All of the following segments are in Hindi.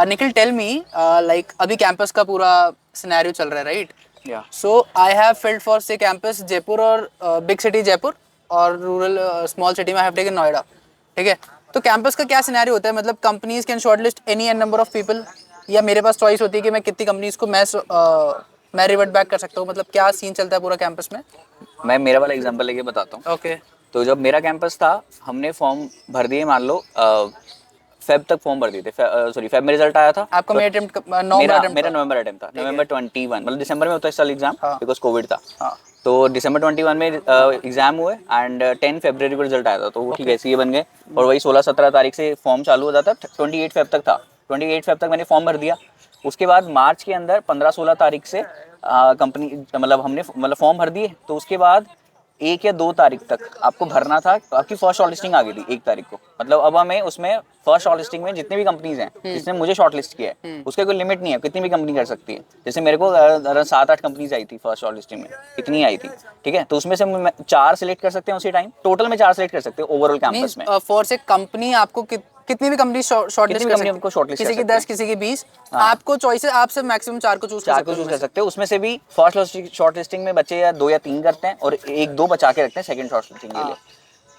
निखिल टेल मी, लाइक अभी कैंपस का पूरा सिनेरियो चल रहा है, राइट? या सो आई हैव फिल्ड फॉर से कैंपस जयपुर और बिग सिटी जयपुर, और रूरल स्मॉल सिटी में आई हैव टेकन नोएडा, ठीक है? तो कैंपस का क्या सिनेरियो होता है? मतलब companies can shortlist any an number of people, या मेरे पास चॉइस होती है कि मैं कितनी कंपनीज को मैं रिवर्ट बैक कर सकता हूँ? मतलब क्या सीन चलता है पूरा कैंपस में? मैं मेरा वाला एग्जांपल लेके बताता हूँ। ओके। तो जब मेरा कैंपस था, हमने फॉर्म भर दिए, मान लो फेब तक फॉर्म भर दिए थे। सॉरी, फेब में रिजल्ट आया था। आपका तो मेरा अटेम्प्ट नवंबर मेरा अटेम्प्ट मेरा था? नवंबर अटेम्प्ट था, ठीक है। नवंबर 21, मतलब दिसंबर में होता है इस साल एग्जाम, हाँ। बिकॉज कोविड था। हाँ। तो दिसंबर 21 में एग्जाम हुए एंड 10 फरवरी को रिजल्ट आया था। तो वो ठीक है, सीए बन गए। और वही 16-17 तारीख से फॉर्म चालू हो जाता, 28 फेब तक था। 28 फेब तक मैंने फॉर्म भर दिया। उसके बाद मार्च के अंदर 15-16 तारीख से कंपनी, मतलब हमने फॉर्म भर दिए। तो उसके बाद 1 या 2 तारीख तक आपको भरना था। आपकी फर्स्ट शॉर्ट लिस्टिंग आ गई थी 1 तारीख को। मतलब अब हमें उसमें फर्स्ट शॉर्ट लिस्टिंग में जितने भी कंपनीज हैं जिसने मुझे शॉर्ट लिस्ट किया है, उसका कोई लिमिट नहीं है, कितनी भी कंपनी कर सकती है। जैसे मेरे को 7-8 कंपनीज आई थी फर्स्ट शॉर्ट लिस्टिंग में, इतनी आई थी, ठीक है? तो उसमें से 4 सिलेक्ट कर सकते हैं उसी टाइम। टोटल में 4 सिलेक्ट कर सकते हैं ओवरऑल कैंपस में। फॉर से कंपनी आपको कितनी भी कंपनी कितनी शॉर्टलिस्ट भी कर कंपनी सकती आपको शॉर्टलिस्ट किसी कर की सकते 10, हैं। किसी की 20। हाँ। आपको चॉइस है, आप सिर्फ मैक्सिमम 4 को चूज कर 4 सकते को हो चूज उनमें कर से। सकते हो। उसमें से भी फर्स्ट शॉर्ट लिस्टिंग में बच्चे या 2 या 3 करते हैं, और 1-2 बचा के रखते हैं सेकंड शॉर्ट लिस्टिंग के लिए।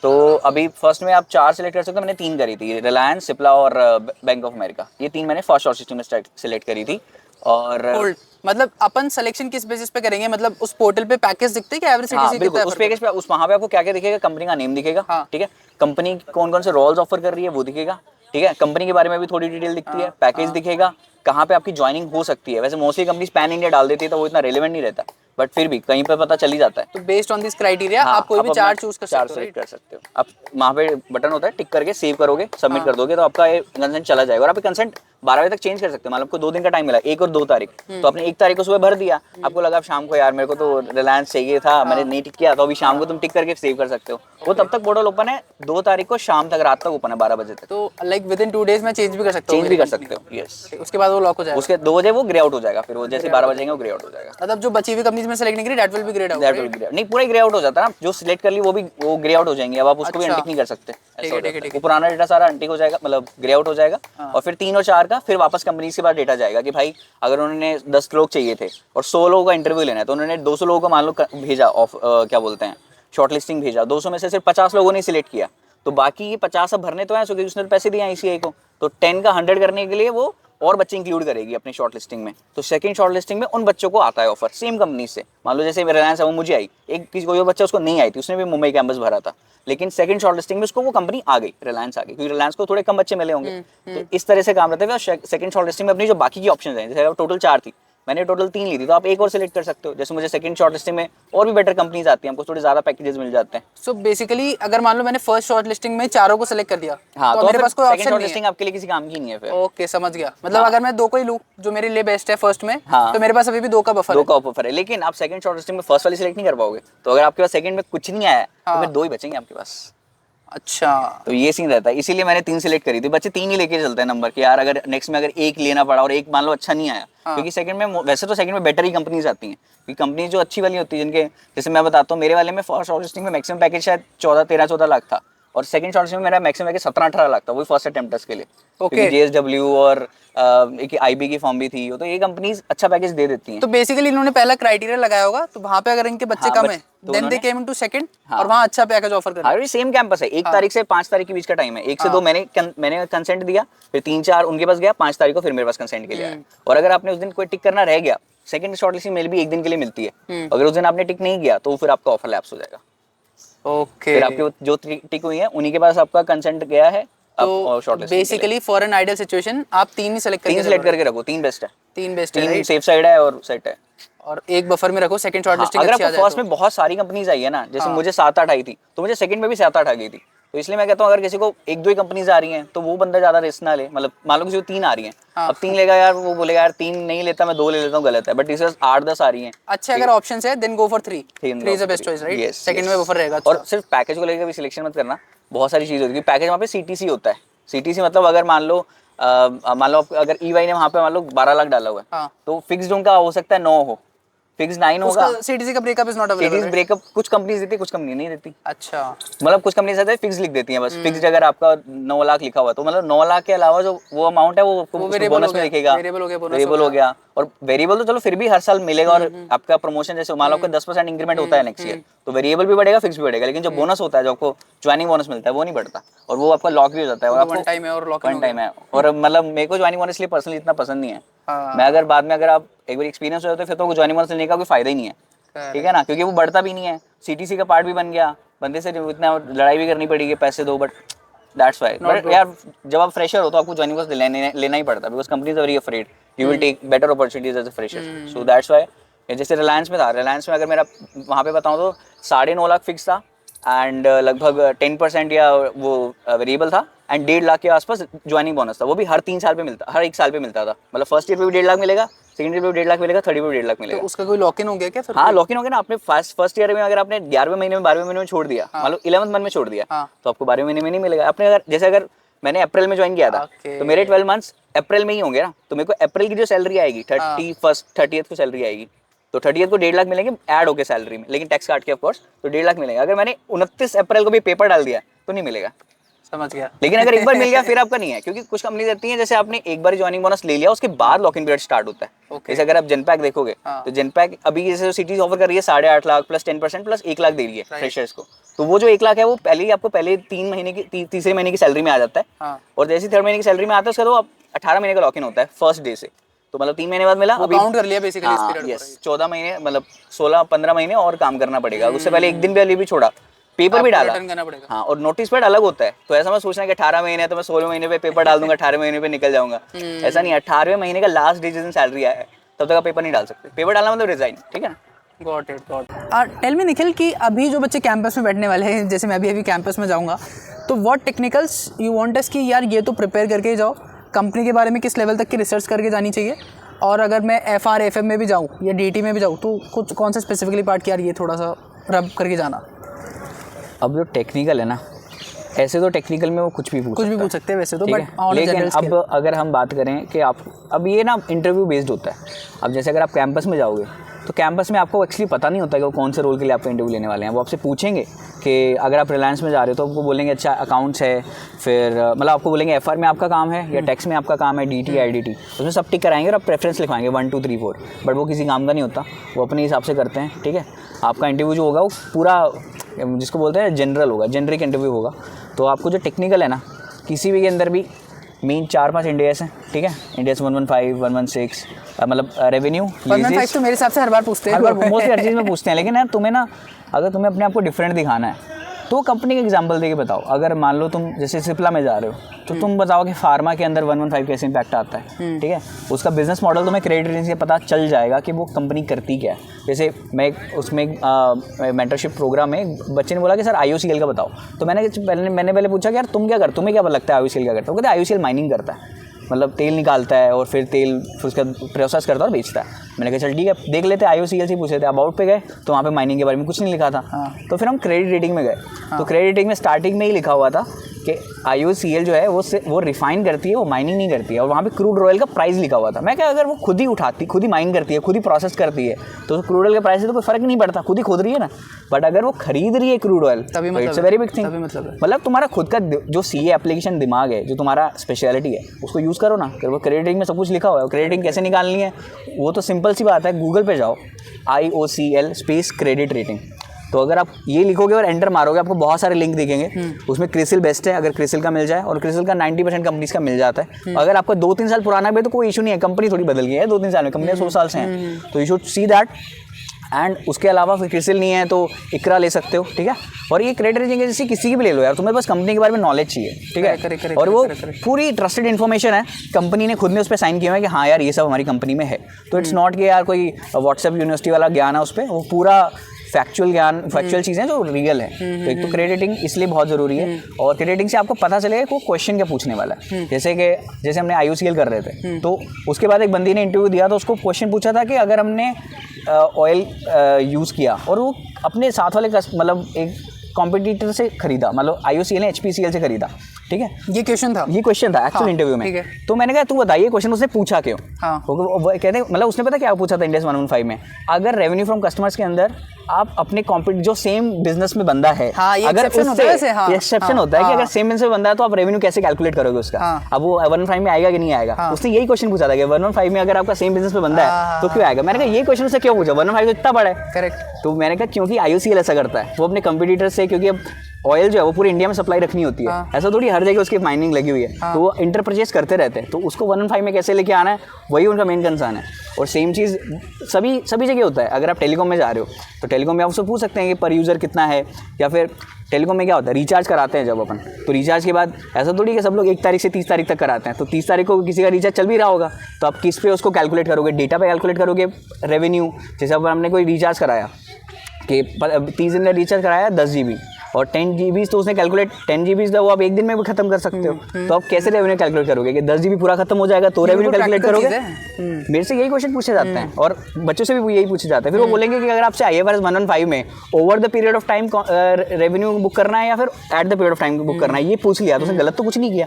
तो अभी फर्स्ट में आप 4 सिलेक्ट कर सकते हो। मैंने 3 करी थी, रिलायंस, सिप्ला और बैंक ऑफ अमेरिका। ये 3 मैंने फर्स्ट शॉर्ट लिस्टिंग में सिलेक्ट करी थी। और होल्ड, मतलब अपन सिलेक्शन किस बेसिस पे करेंगे? मतलब उस पोर्टल पे पैकेज दिखते हैं कि एवरेज हाँ सीटीसी बिल्कुल, कितना उस है? पैकेज पे, उस वहाँ पे आपको क्या क्या दिखेगा, कंपनी का नेम दिखेगा, हाँ। ठीक है? कंपनी कौन कौन से रोल्स ऑफर कर रही है वो दिखेगा, ठीक है? कंपनी के बारे में भी थोड़ी डिटेल दिखती है, पैकेज दिखेगा, कहाँ पे आपकी ज्वाइनिंग हो सकती है। वैसे मोस्टली कंपनीज पैन इंडिया डाल देती है तो वो इतना रेलेवेंट नहीं रहता, बट फिर भी कहीं पे पता चल ही जाता है। तो बेस्ड ऑन दिस क्राइटेरिया हाँ, आप कोई भी आप अपना 4 चूज कर 4 सकते हो, सेलेक्ट राइट? कर सकते हो। आप वहाँ पे बटन होता है, टिक करके सेव करोगे, सबमिट हाँ। कर दोगे, तो आपका ये कंसेंट चला जाएगा। और आप कंसेंट 12 बजे तक चेंज कर सकते हो। मान लो आपको 2 दिन का टाइम मिला, 1 और 2 तारीख, तो आपने 1 तारीख को सुबह भर दिया, आपको लगा शाम को यार मेरे को तो रिलायंस चाहिए था, मैंने नहीं टिक किया, तो अभी शाम को तुम टिक करके सेव कर सकते हो। वो तब तक पोर्टल ओपन है, 2 तारीख को शाम तक, रात तक ओपन है, 12 बजे तक। तो लाइक विद इन 2 डेज में चेंज भी कर सकता हूँ चेंज मेरी भी कर company सकते हो, को? यस। ठीक, उसके बाद वो लॉक हो जाएगा। उसके 2 बजे वो ग्रे आउट हो जाएगा, फिर वो जैसे 12 बजेंगे वो ग्रे आउट हो जाएगा। मतलब जो बची हुई कंपनीज में सेलेक्ट नहीं करी, that will be grade out, that will grey नहीं, पूरा ग्रे आउट हो जाता है ना। जो सिलेक्ट कर ली वो ग्रे आउट हो जाएंगे। अब आप उसको भी अच्छा। अनटिक नहीं कर सकते, ठीक ऐसा है, हो ठीक है, जाता है। ठीक वो है। पुराना डेटा सारा अनटिक हो जाएगा, मतलब ग्रे आउट हो जाएगा। और फिर 3 और 4 का फिर वापस कंपनी के बाद डेटा जाएगा कि भाई अगर उन्होंने 10 लोग चाहिए थे और 100 लोगों का इंटरव्यू लेना है, तो उन्होंने 200 लोगों को मान लो भेजा, क्या बोलते हैं, शॉर्ट लिस्टिंग भेजा। 200 में से सिर्फ 50 लोगों ने सिलेक्ट किया, तो बाकी ये 50 अब भरने तो हैं, क्योंकि उसने पैसे दिए ICI को। तो 10 का 100 करने के लिए वो और बच्चे इंक्लूड करेगी अपनी शॉर्ट लिस्टिंग में। तो सेकंड शॉर्ट लिस्टिंग में उन बच्चों को आता है ऑफर सेम कंपनी से। मान लो जैसे रिलायंस है, वो मुझे आई, एक किसी कोई और बच्चा उसको नहीं आई थी, उसने भी मुंबई कैंपस भरा था, लेकिन सेकंड शॉर्ट लिस्टिंग में उसको वो कंपनी आ गई, रिलायंस आ गई, क्योंकि रिलायंस को थोड़े कम बच्चे मिले होंगे। तो इस तरह से काम रहता है। सेकंड शॉर्ट लिस्टिंग में अपनी जो बाकी की ऑप्शन है, जैसे टोटल 4 थी, मैंने टोटल 3 ली थी, तो आप एक और सिलेक्ट कर सकते हो। जैसे मुझे सेकंड शॉर्ट लिस्टिंग में और भी बेटर कंपनीज आती हैं, हमको थोड़े ज्यादा पैकेजेस मिल जाते हैं। सो बेसिकली अगर मान लो मैंने फर्स्ट शॉर्ट लिस्टिंग में चारों को सिलेक्ट कर दिया, हाँ, तो तो मेरे फिर पास कोई सेकंड ऑप्शन शॉर्ट नहीं है। लिस्टिंग आपके लिए किसी काम की नहीं है फिर। ओके, समझ गया। मतलब हाँ। अगर मैं 2 को ही लूँ जो मेरे लिए बेस्ट है फर्स्ट में, हाँ। तो मेरे पास अभी भी 2 का बफर 2 है। का ऑफर है, लेकिन आप सेकंड शॉर्ट लिस्टिंग में फर्स्ट वाली सिलेक्ट नहीं कर पाओगे। तो अगर आपके पास सेकंड में कुछ नहीं आया, तो हाँ। फिर 2 ही बचेंगे आपके पास। अच्छा। तो ये सीन रहता है, इसीलिए मैंने 3 सिलेक्ट करी थी। बच्चे 3 ही लेके चलते हैं नंबर कि यार अगर नेक्स्ट में अगर 1 लेना पड़ा और 1 मान लो अच्छा नहीं आया, हाँ। क्योंकि सेकंड में वैसे तो सेकंड में बेटर ही कंपनीज आती हैं, क्योंकि कंपनी जो अच्छी वाली होती है, जिनके, जैसे मैं बताता हूँ, मेरे वाले में फर्स्ट शॉर्ट लिस्टिंग में मैक्सिमम पैकेज शायद 13-14 लाख था, और सेकंड शॉर्ट लिस्टिंग में मेरा मैक्सिमम पैकेज 17-18 लाख था, वो फर्स्ट अटेम्प्ट के लिए। क्योंकि JSW और एक IB की फॉर्म भी थी, तो ये कंपनीज अच्छा पैकेज दे देती हैं। तो बेसिकली इन्होंने पहला क्राइटेरिया लगाया होगा, तो वहां पे अगर इनके बच्चे हाँ, कम बट है, तो देन दे उन्होंने, केम इनटू सेकंड, हाँ, और वहां अच्छा पैकेज ऑफर कर। हाँ, सेम कैंपस है। 1 हाँ। तारीख से 5 तारीख के बीच का टाइम है। 1 से 2 मैंने कंसेंट दिया, फिर 3-4 उनके पास गया, 5 तारीख को फिर मेरे पास कंसेंट के लिए आया। और अगर आपने उस दिन कोई टिक करना रह गया, सेकंड शॉर्टलिस्टिंग मेल भी 1 दिन के लिए मिलती है, अगर उस दिन आपने टिक नहीं किया तो फिर आपका ऑफर लैप्स हो जाएगा। ओके। फिर आपके जो टिक हुई है उन्हीं के पास आपका कंसेंट गया है। तो basically for an ideal situation आप 3 ही सेलेक्ट 3 सिलेक्ट करके रखो, 3 बेस्ट है। 3 बेस्ट है, 3 राइट? सेफ साइड है और सेट है। और एक बफर में रखो, सेकंड शॉर्ट हाँ, लिस्टिंग अगर अच्छी आ आपको जाए फर्स्ट तो। में बहुत सारी कंपनीज आई है ना, जैसे हाँ। मुझे 7-8 आई थी, तो मुझे सेकंड में भी 7-8 आ गई थी। तो इसलिए मैं कहता हूँ अगर किसी को 1-2 ही कंपनीज आ रही हैं, तो वो बंदा ज्यादा रिस्क ना ले। मतलब मान लो किसी को 3 आ रही हैं, हाँ। अब 3 लेगा यार, वो बोलेगा यार 3 नहीं लेता, मैं 2 ले लेता हूँ, गलत है। बट इसे 8-10 आ रही हैं, अच्छे अगर ऑप्शंस है, then go for 3 3 is the best choice, right? Yes, second में बफर रहेगा। और अच्छा। सिर्फ पैकेज को लेकर भी सिलेक्शन मत करना, बहुत सारी चीज होती है। पैकेज वहाँ पे CTC होता है। CTC मतलब अगर मान लो अगर EY ने वहाँ पे मान लो 12 लाख डाला हुआ है, हाँ। तो फिक्स्ड उनका हो सकता है 9 हो, फिक्स 9 होगा। उसका सीटीसी का breakup is not available. CTC breakup कुछ कंपनीज देती है, कुछ कंपनी नहीं देती। अच्छा, मतलब कुछ कंपनीज ऐसे फिक्स लिख देती हैं बस, फिक्स अगर आपका 9 लाख लिखा हुआ तो मतलब 9 लाख के अलावा जो वो अमाउंट है वो बोनस में दिखेगा, वेरिएबल हो गया। और वेरिएबल तो चलो फिर भी हर साल मिलेगा, और आपका प्रमोशन जैसे मान लो आपका 10% इंक्रीमेंट होता है नेक्स्ट ईयर, तो वेरिएबल भी बढ़ेगा, फिक्स भी बढ़ेगा। लेकिन जो बोनस होता है, जो आपको ज्वाइनिंग बोनस मिलता है, वो नहीं बढ़ता, और वो आपका लॉक भी हो जाता है। और आपको वन टाइम है और लॉक वन टाइम है। और मतलब मेरे को ज्वाइनिंग बोनस इसलिए पर्सनली इतना पसंद नहीं है। हाँ। मैं अगर बाद में अगर आप एक बार एक्सपीरियंस हो जाते फिर तो ज्वाइनिंग बोनस लेने का कोई फायदा ही नहीं है, ठीक है ना, क्योंकि वो बढ़ता भी नहीं है। सीटीसी का पार्ट भी बन गया, बंदे से इतना लड़ाई भी करनी पड़ेगी, पैसे दो, बट दैट्स वाई। बट यार जब आप फ्रेशर हो तो आपको ज्वाइनिंग बोनस लेना ही पड़ता है, because companies are very afraid you will take better opportunities as a fresher, so that's why. जैसे रिलायंस में था, रिलायंस में अगर मेरा वहाँ पे बताऊँ तो 9.5 लाख फिक्स था, एंड लगभग 10% या वो वेरिएबल था, एंड 1.5 लाख के आसपास ज्वाइनिंग बोनस था। वो भी हर 3 साल पे मिलता, हर 1 साल पे मिलता था। मतलब फर्स्ट ईयर पे भी 1.5 लाख मिलेगा, सेकंड ईयर पे भी 1.5 लाख मिलेगा, थर्ड ईयर पे भी 1.5 लाख मिलेगा। तो उसका कोई लॉक इन हो गया क्या फिर? हाँ, लॉक इन हो गया ना। आपने फर्स्ट ईयर में अगर आपने 11वें महीने में 12वें महीने में छोड़ दिया, मतलब 11th मंथ में छोड़ दिया, तो आपको 12वें महीने में नहीं मिलेगा। आपने अगर जैसे अगर मैंने अप्रैल में ज्वाइन किया था, तो मेरे 12 मंथ्स अप्रैल में ही होंगे ना, तो मेरे को अप्रैल की जो सैलरी आएगी 30th को सैलरी आएगी, तो 30th को 1.5 लाख मिलेंगे ऐड होके सैलरी में, लेकिन टैक्स काट के ऑफ कोर्स, तो 1.5 लाख मिलेगा। अगर मैंने 29 अप्रैल को भी पेपर डाल दिया तो नहीं मिलेगा। समझ गया। लेकिन अगर एक बार मिल गया फिर आपका नहीं है, क्योंकि कुछ कंपनी रहती हैं जैसे आपने एक बार ज्वाइनिंग बोनस ले लिया, उसके बाद लॉक इन पीरियड स्टार्ट होता है। जैसे अगर आप जनपैक देखोगे, तो जनपैक अभी जैसे सिटीज ऑफर कर रही है 8.5 लाख प्लस 10% प्लस 1 लाख दे रही है फ्रेशर्स को, तो वो जो 1 लाख है वो पहले ही आपको पहले 3 महीने की तीसरे महीने की सैलरी में आ जाता है, और जैसे 3rd महीने की सैलरी में आता है उसका तो आप 18 महीने का लॉक इन होता है फर्स्ट डे से, तो मतलब 3 महीने बाद मिला, अभी काउंट कर लिया बेसिकली इस पीरियड को। यस, 14 महीने मतलब 16-15 महीने और काम करना पड़ेगा। उससे पहले एक दिन पहले भी छोड़ा, पेपर भी डाला, हाँ, और नोटिस पेड अलग होता है। तो ऐसा मैं सोचना कि 18 महीने है तो मैं 16 महीने पे पेपर डाल दूंगा, 18 महीने पे निकल जाऊंगा, ऐसा नहीं है। 18वें महीने का लास्ट डे जिस दिन सैलरी आया है तब तक आप पेपर नहीं डाल सकते। पेपर डालना मतलब रिजाइन, ठीक है ना। Got it. Tell me Nikhil कि अभी जो बच्चे कैंपस में बैठने वाले हैं, जैसे मैं भी अभी कैंपस में जाऊंगा, तो what technicals you want us कि यार ये तो प्रिपेयर करके ही जाओ, कंपनी के बारे में किस लेवल तक की रिसर्च करके जानी चाहिए, और अगर मैं FR FM में भी जाऊँ या DT में भी जाऊँ तो कुछ कौन सा स्पेसिफिकली पार्ट की यार ये थोड़ा सा रब करके जाना। अब जो टेक्निकल है ना, ऐसे तो टेक्निकल में वो कुछ भी पूछ सकते हैं वैसे तो, बट लेकिन अब अगर हम बात करें कि आप अब ये ना इंटरव्यू बेस्ड होता है। अब जैसे अगर आप कैंपस में जाओगे तो कैंपस में आपको एक्चुअली पता नहीं होता कि वो कौन से रोल के लिए आपको इंटरव्यू लेने वाले हैं। वो आपसे पूछेंगे कि अगर आप रिलायंस में जा रहे हो तो आपको बोलेंगे अच्छा अकाउंट्स है, फिर मतलब आपको बोलेंगे FR में आपका काम है या टैक्स में आपका काम है, DT IDT, उसमें सब टिक कराएंगे और आप प्रेफरेंस लिखवाएंगे 1 2 3 4, बट वो किसी काम का नहीं होता, वो अपने हिसाब से करते हैं, ठीक है। आपका इंटरव्यू जो होगा वो पूरा जिसको बोलते हैं जनरल होगा, जेनरिक इंटरव्यू होगा। तो आपको जो टेक्निकल है ना, किसी भी के अंदर भी मेन 4-5 इंडियास हैं, ठीक है। इंडियास 115, 116, मतलब रेवेन्यू 115 तो मेरे हिसाब से हर बार पूछते हैं, हर बार मोस्टली हर चीज़ में पूछते हैं। लेकिन यार तुम्हें ना, अगर तुम्हें अपने आप को डिफरेंट दिखाना है तो कंपनी का एग्जांपल देके बताओ। अगर मान लो तुम जैसे सिप्ला में जा रहे हो तो तुम बताओ कि फार्मा के अंदर 115 कैसे इंपैक्ट आता है, ठीक है। उसका बिजनेस मॉडल तुम्हें क्रेडिट रेटिंग से पता चल जाएगा कि वो कंपनी करती क्या है। जैसे मैं उसमें मेंटरशिप प्रोग्राम में बच्चे ने बोला कि सर IOCL का बताओ, तो मैंने पहले पूछा कि यार तुम क्या कर, तुम्हें क्या लगता है IOCL क्या करता है। वो कहते IOCL माइनिंग करता है, मतलब तेल निकालता है और फिर तेल उसका प्रोसेस करता है और बेचता है। मैंने कहा चल ठीक है देख लेते हैं। IOCL से पूछे थे, अबाउट पे गए तो वहाँ पे माइनिंग के बारे में कुछ नहीं लिखा था। तो फिर हम क्रेडिट रेटिंग में गए, तो क्रेडिट रेटिंग में स्टार्टिंग में ही लिखा हुआ था कि IOCL जो है वो रिफाइन करती है, वो माइनिंग नहीं करती है, और वहाँ पे क्रूड ऑयल का प्राइस लिखा हुआ था। मैं क्या, अगर वो खुद ही उठाती, खुद ही माइन करती है, खुद ही प्रोसेस करती है, तो क्रूड ऑयल के प्राइस से तो कोई फर्क नहीं पड़ता, खुद ही खोद रही है ना। बट अगर वो खरीद रही है क्रूड ऑयल तो it's a very big thing. मतलब तुम्हारा खुद का जो CA एप्लीकेशन दिमाग है, जो तुम्हारा स्पेशलिटी है, उसको यूज़ करो ना। अगर वो क्रेडिट रेटिंग में सब कुछ लिखा हुआ है, क्रेडिट रेटिंग कैसे निकालनी है वो तो सिंपल सी बात है, गूगल पे जाओ IOCL स्पेस क्रेडिट रेटिंग, तो अगर आप ये लिखोगे और एंटर मारोगे आपको बहुत सारे लिंक दिखेंगे। उसमें क्रिसिल बेस्ट है, अगर क्रिसिल का मिल जाए, और क्रिसिल का 90% कंपनीज का मिल जाता है। अगर आपका 2-3 साल पुराना भी तो कोई इशू नहीं है, कंपनी थोड़ी बदल गई है 2-3 साल में, कंपनी 100 साल से हैं, तो you should see that. And उसके अलावा फिर क्रिसिल नहीं है तो इकरा ले सकते हो, ठीक है। और ये क्रेडिट रेटिंग एजेंसी किसी की भी ले लो यार, तुम्हें बस कंपनी के बारे में नॉलेज चाहिए, ठीक है। और वो पूरी ट्रस्टेड इन्फॉर्मेशन है, कंपनी ने खुद ने उस पर साइन किया है कि हाँ यार ये सब हमारी कंपनी में है। तो इट्स नॉट कि यार कोई व्हाट्सएप यूनिवर्सिटी वाला ज्ञान है उस पर, वो पूरा फैक्चुअल ज्ञान, फैक्चुअल चीज़ें जो रियल है। तो एक तो क्रेडिट रेटिंग इसलिए बहुत ज़रूरी है, और क्रेडिट रेटिंग से आपको पता चलेगा कि वो क्वेश्चन क्या पूछने वाला है। जैसे हमने IOCL कर रहे थे, तो उसके बाद एक बंदी ने इंटरव्यू दिया, तो उसको क्वेश्चन पूछा था कि अगर हमने ऑयल यूज़ किया और वो अपने साथ वाले मतलब एक कॉम्पिटिटर से खरीदा, मतलब IOCL ने HPCL से खरीदा, ठीक है, ये क्वेश्चन था, ये क्वेश्चन था एक्चुअल हाँ, इंटरव्यू में। ठीक है। तो मैंने कहा तू बताइए क्वेश्चन उसने पूछा क्यों। हाँ। वो कहते मतलब उसने पता क्या पूछा था इंडेक्स 115 में, अगर रेवेन्यू फ्रॉम कस्टमर्स के अंदर आप अपने कॉम्पिटिटर जो सेम बिजनेस में बंदा है, हाँ, ये अगर exception होता है वैसे, हाँ, एक्सेप्शन होता है कि अगर सेम बिजनेस में बंदा है तो आप रेवेन्यू कैसे कैलकुलेट करोगे उसका। हाँ। अब वो 115 में आएगा कि नहीं आएगा, उसने यही क्वेश्चन पूछा था कि 115 में अगर आपका सेम बिजनेस में बंदा है तो क्यों आएगा। मैंने कहा ये क्वेश्चन उससे क्यों पूछा, 115 तो इतना बड़ा है। करेक्ट। तो मैंने कहा क्योंकि IOCL ऐसा करता है, वो अपने कंपटीटर से, क्योंकि अब ऑयल जो है वो पूरी इंडिया में सप्लाई रखनी होती है, ऐसा थोड़ी हर जगह उसकी माइनिंग लगी हुई है, तो वो इंटर परचेज करते रहते हैं, तो उसको 115 में कैसे लेके आना है वही उनका मेन कंसर्न है। और सेम चीज़ सभी जगह होता है। अगर आप टेलीकॉम में जा रहे हो तो टेलीकॉम में आप उससे पूछ सकते हैं कि पर यूज़र कितना है, या फिर टेलीकॉम में क्या होता है रिचार्ज कराते हैं जब अपन, तो रिचार्ज के बाद ऐसा थोड़ी कि सब लोग 1 तारीख से 30 तारीख तक कराते हैं, तो 30 तारीख को किसी का रिचार्ज चल भी रहा होगा तो आप किस पे उसको कैलकुलेट करोगे, डेटा पे कैलकुलेट करोगे रेवेन्यू। जैसे अब हमने कोई रिचार्ज कराया कि 30 दिन का रिचार्ज कराया 10 GB और 10 GB तो उसने कैलकुलेट 10 GB वो आप एक दिन में भी खत्म कर सकते हो, तो आप कैसे रेवेन्यू कैलकुलेट करोगे कि 10 GB पूरा खत्म हो जाएगा तो रेवेन्यू कैलकुलेट करोगे। मेरे से यही क्वेश्चन पूछे जाते हैं और बच्चों से भी यही पूछे जाते हैं। फिर वो बोलेंगे कि अगर आपसे IFRS 115 में over the period of time revenue book करना है या फिर at the period of time book करना है, ये पूछ लिया तो उसने गलत तो कुछ नहीं किया,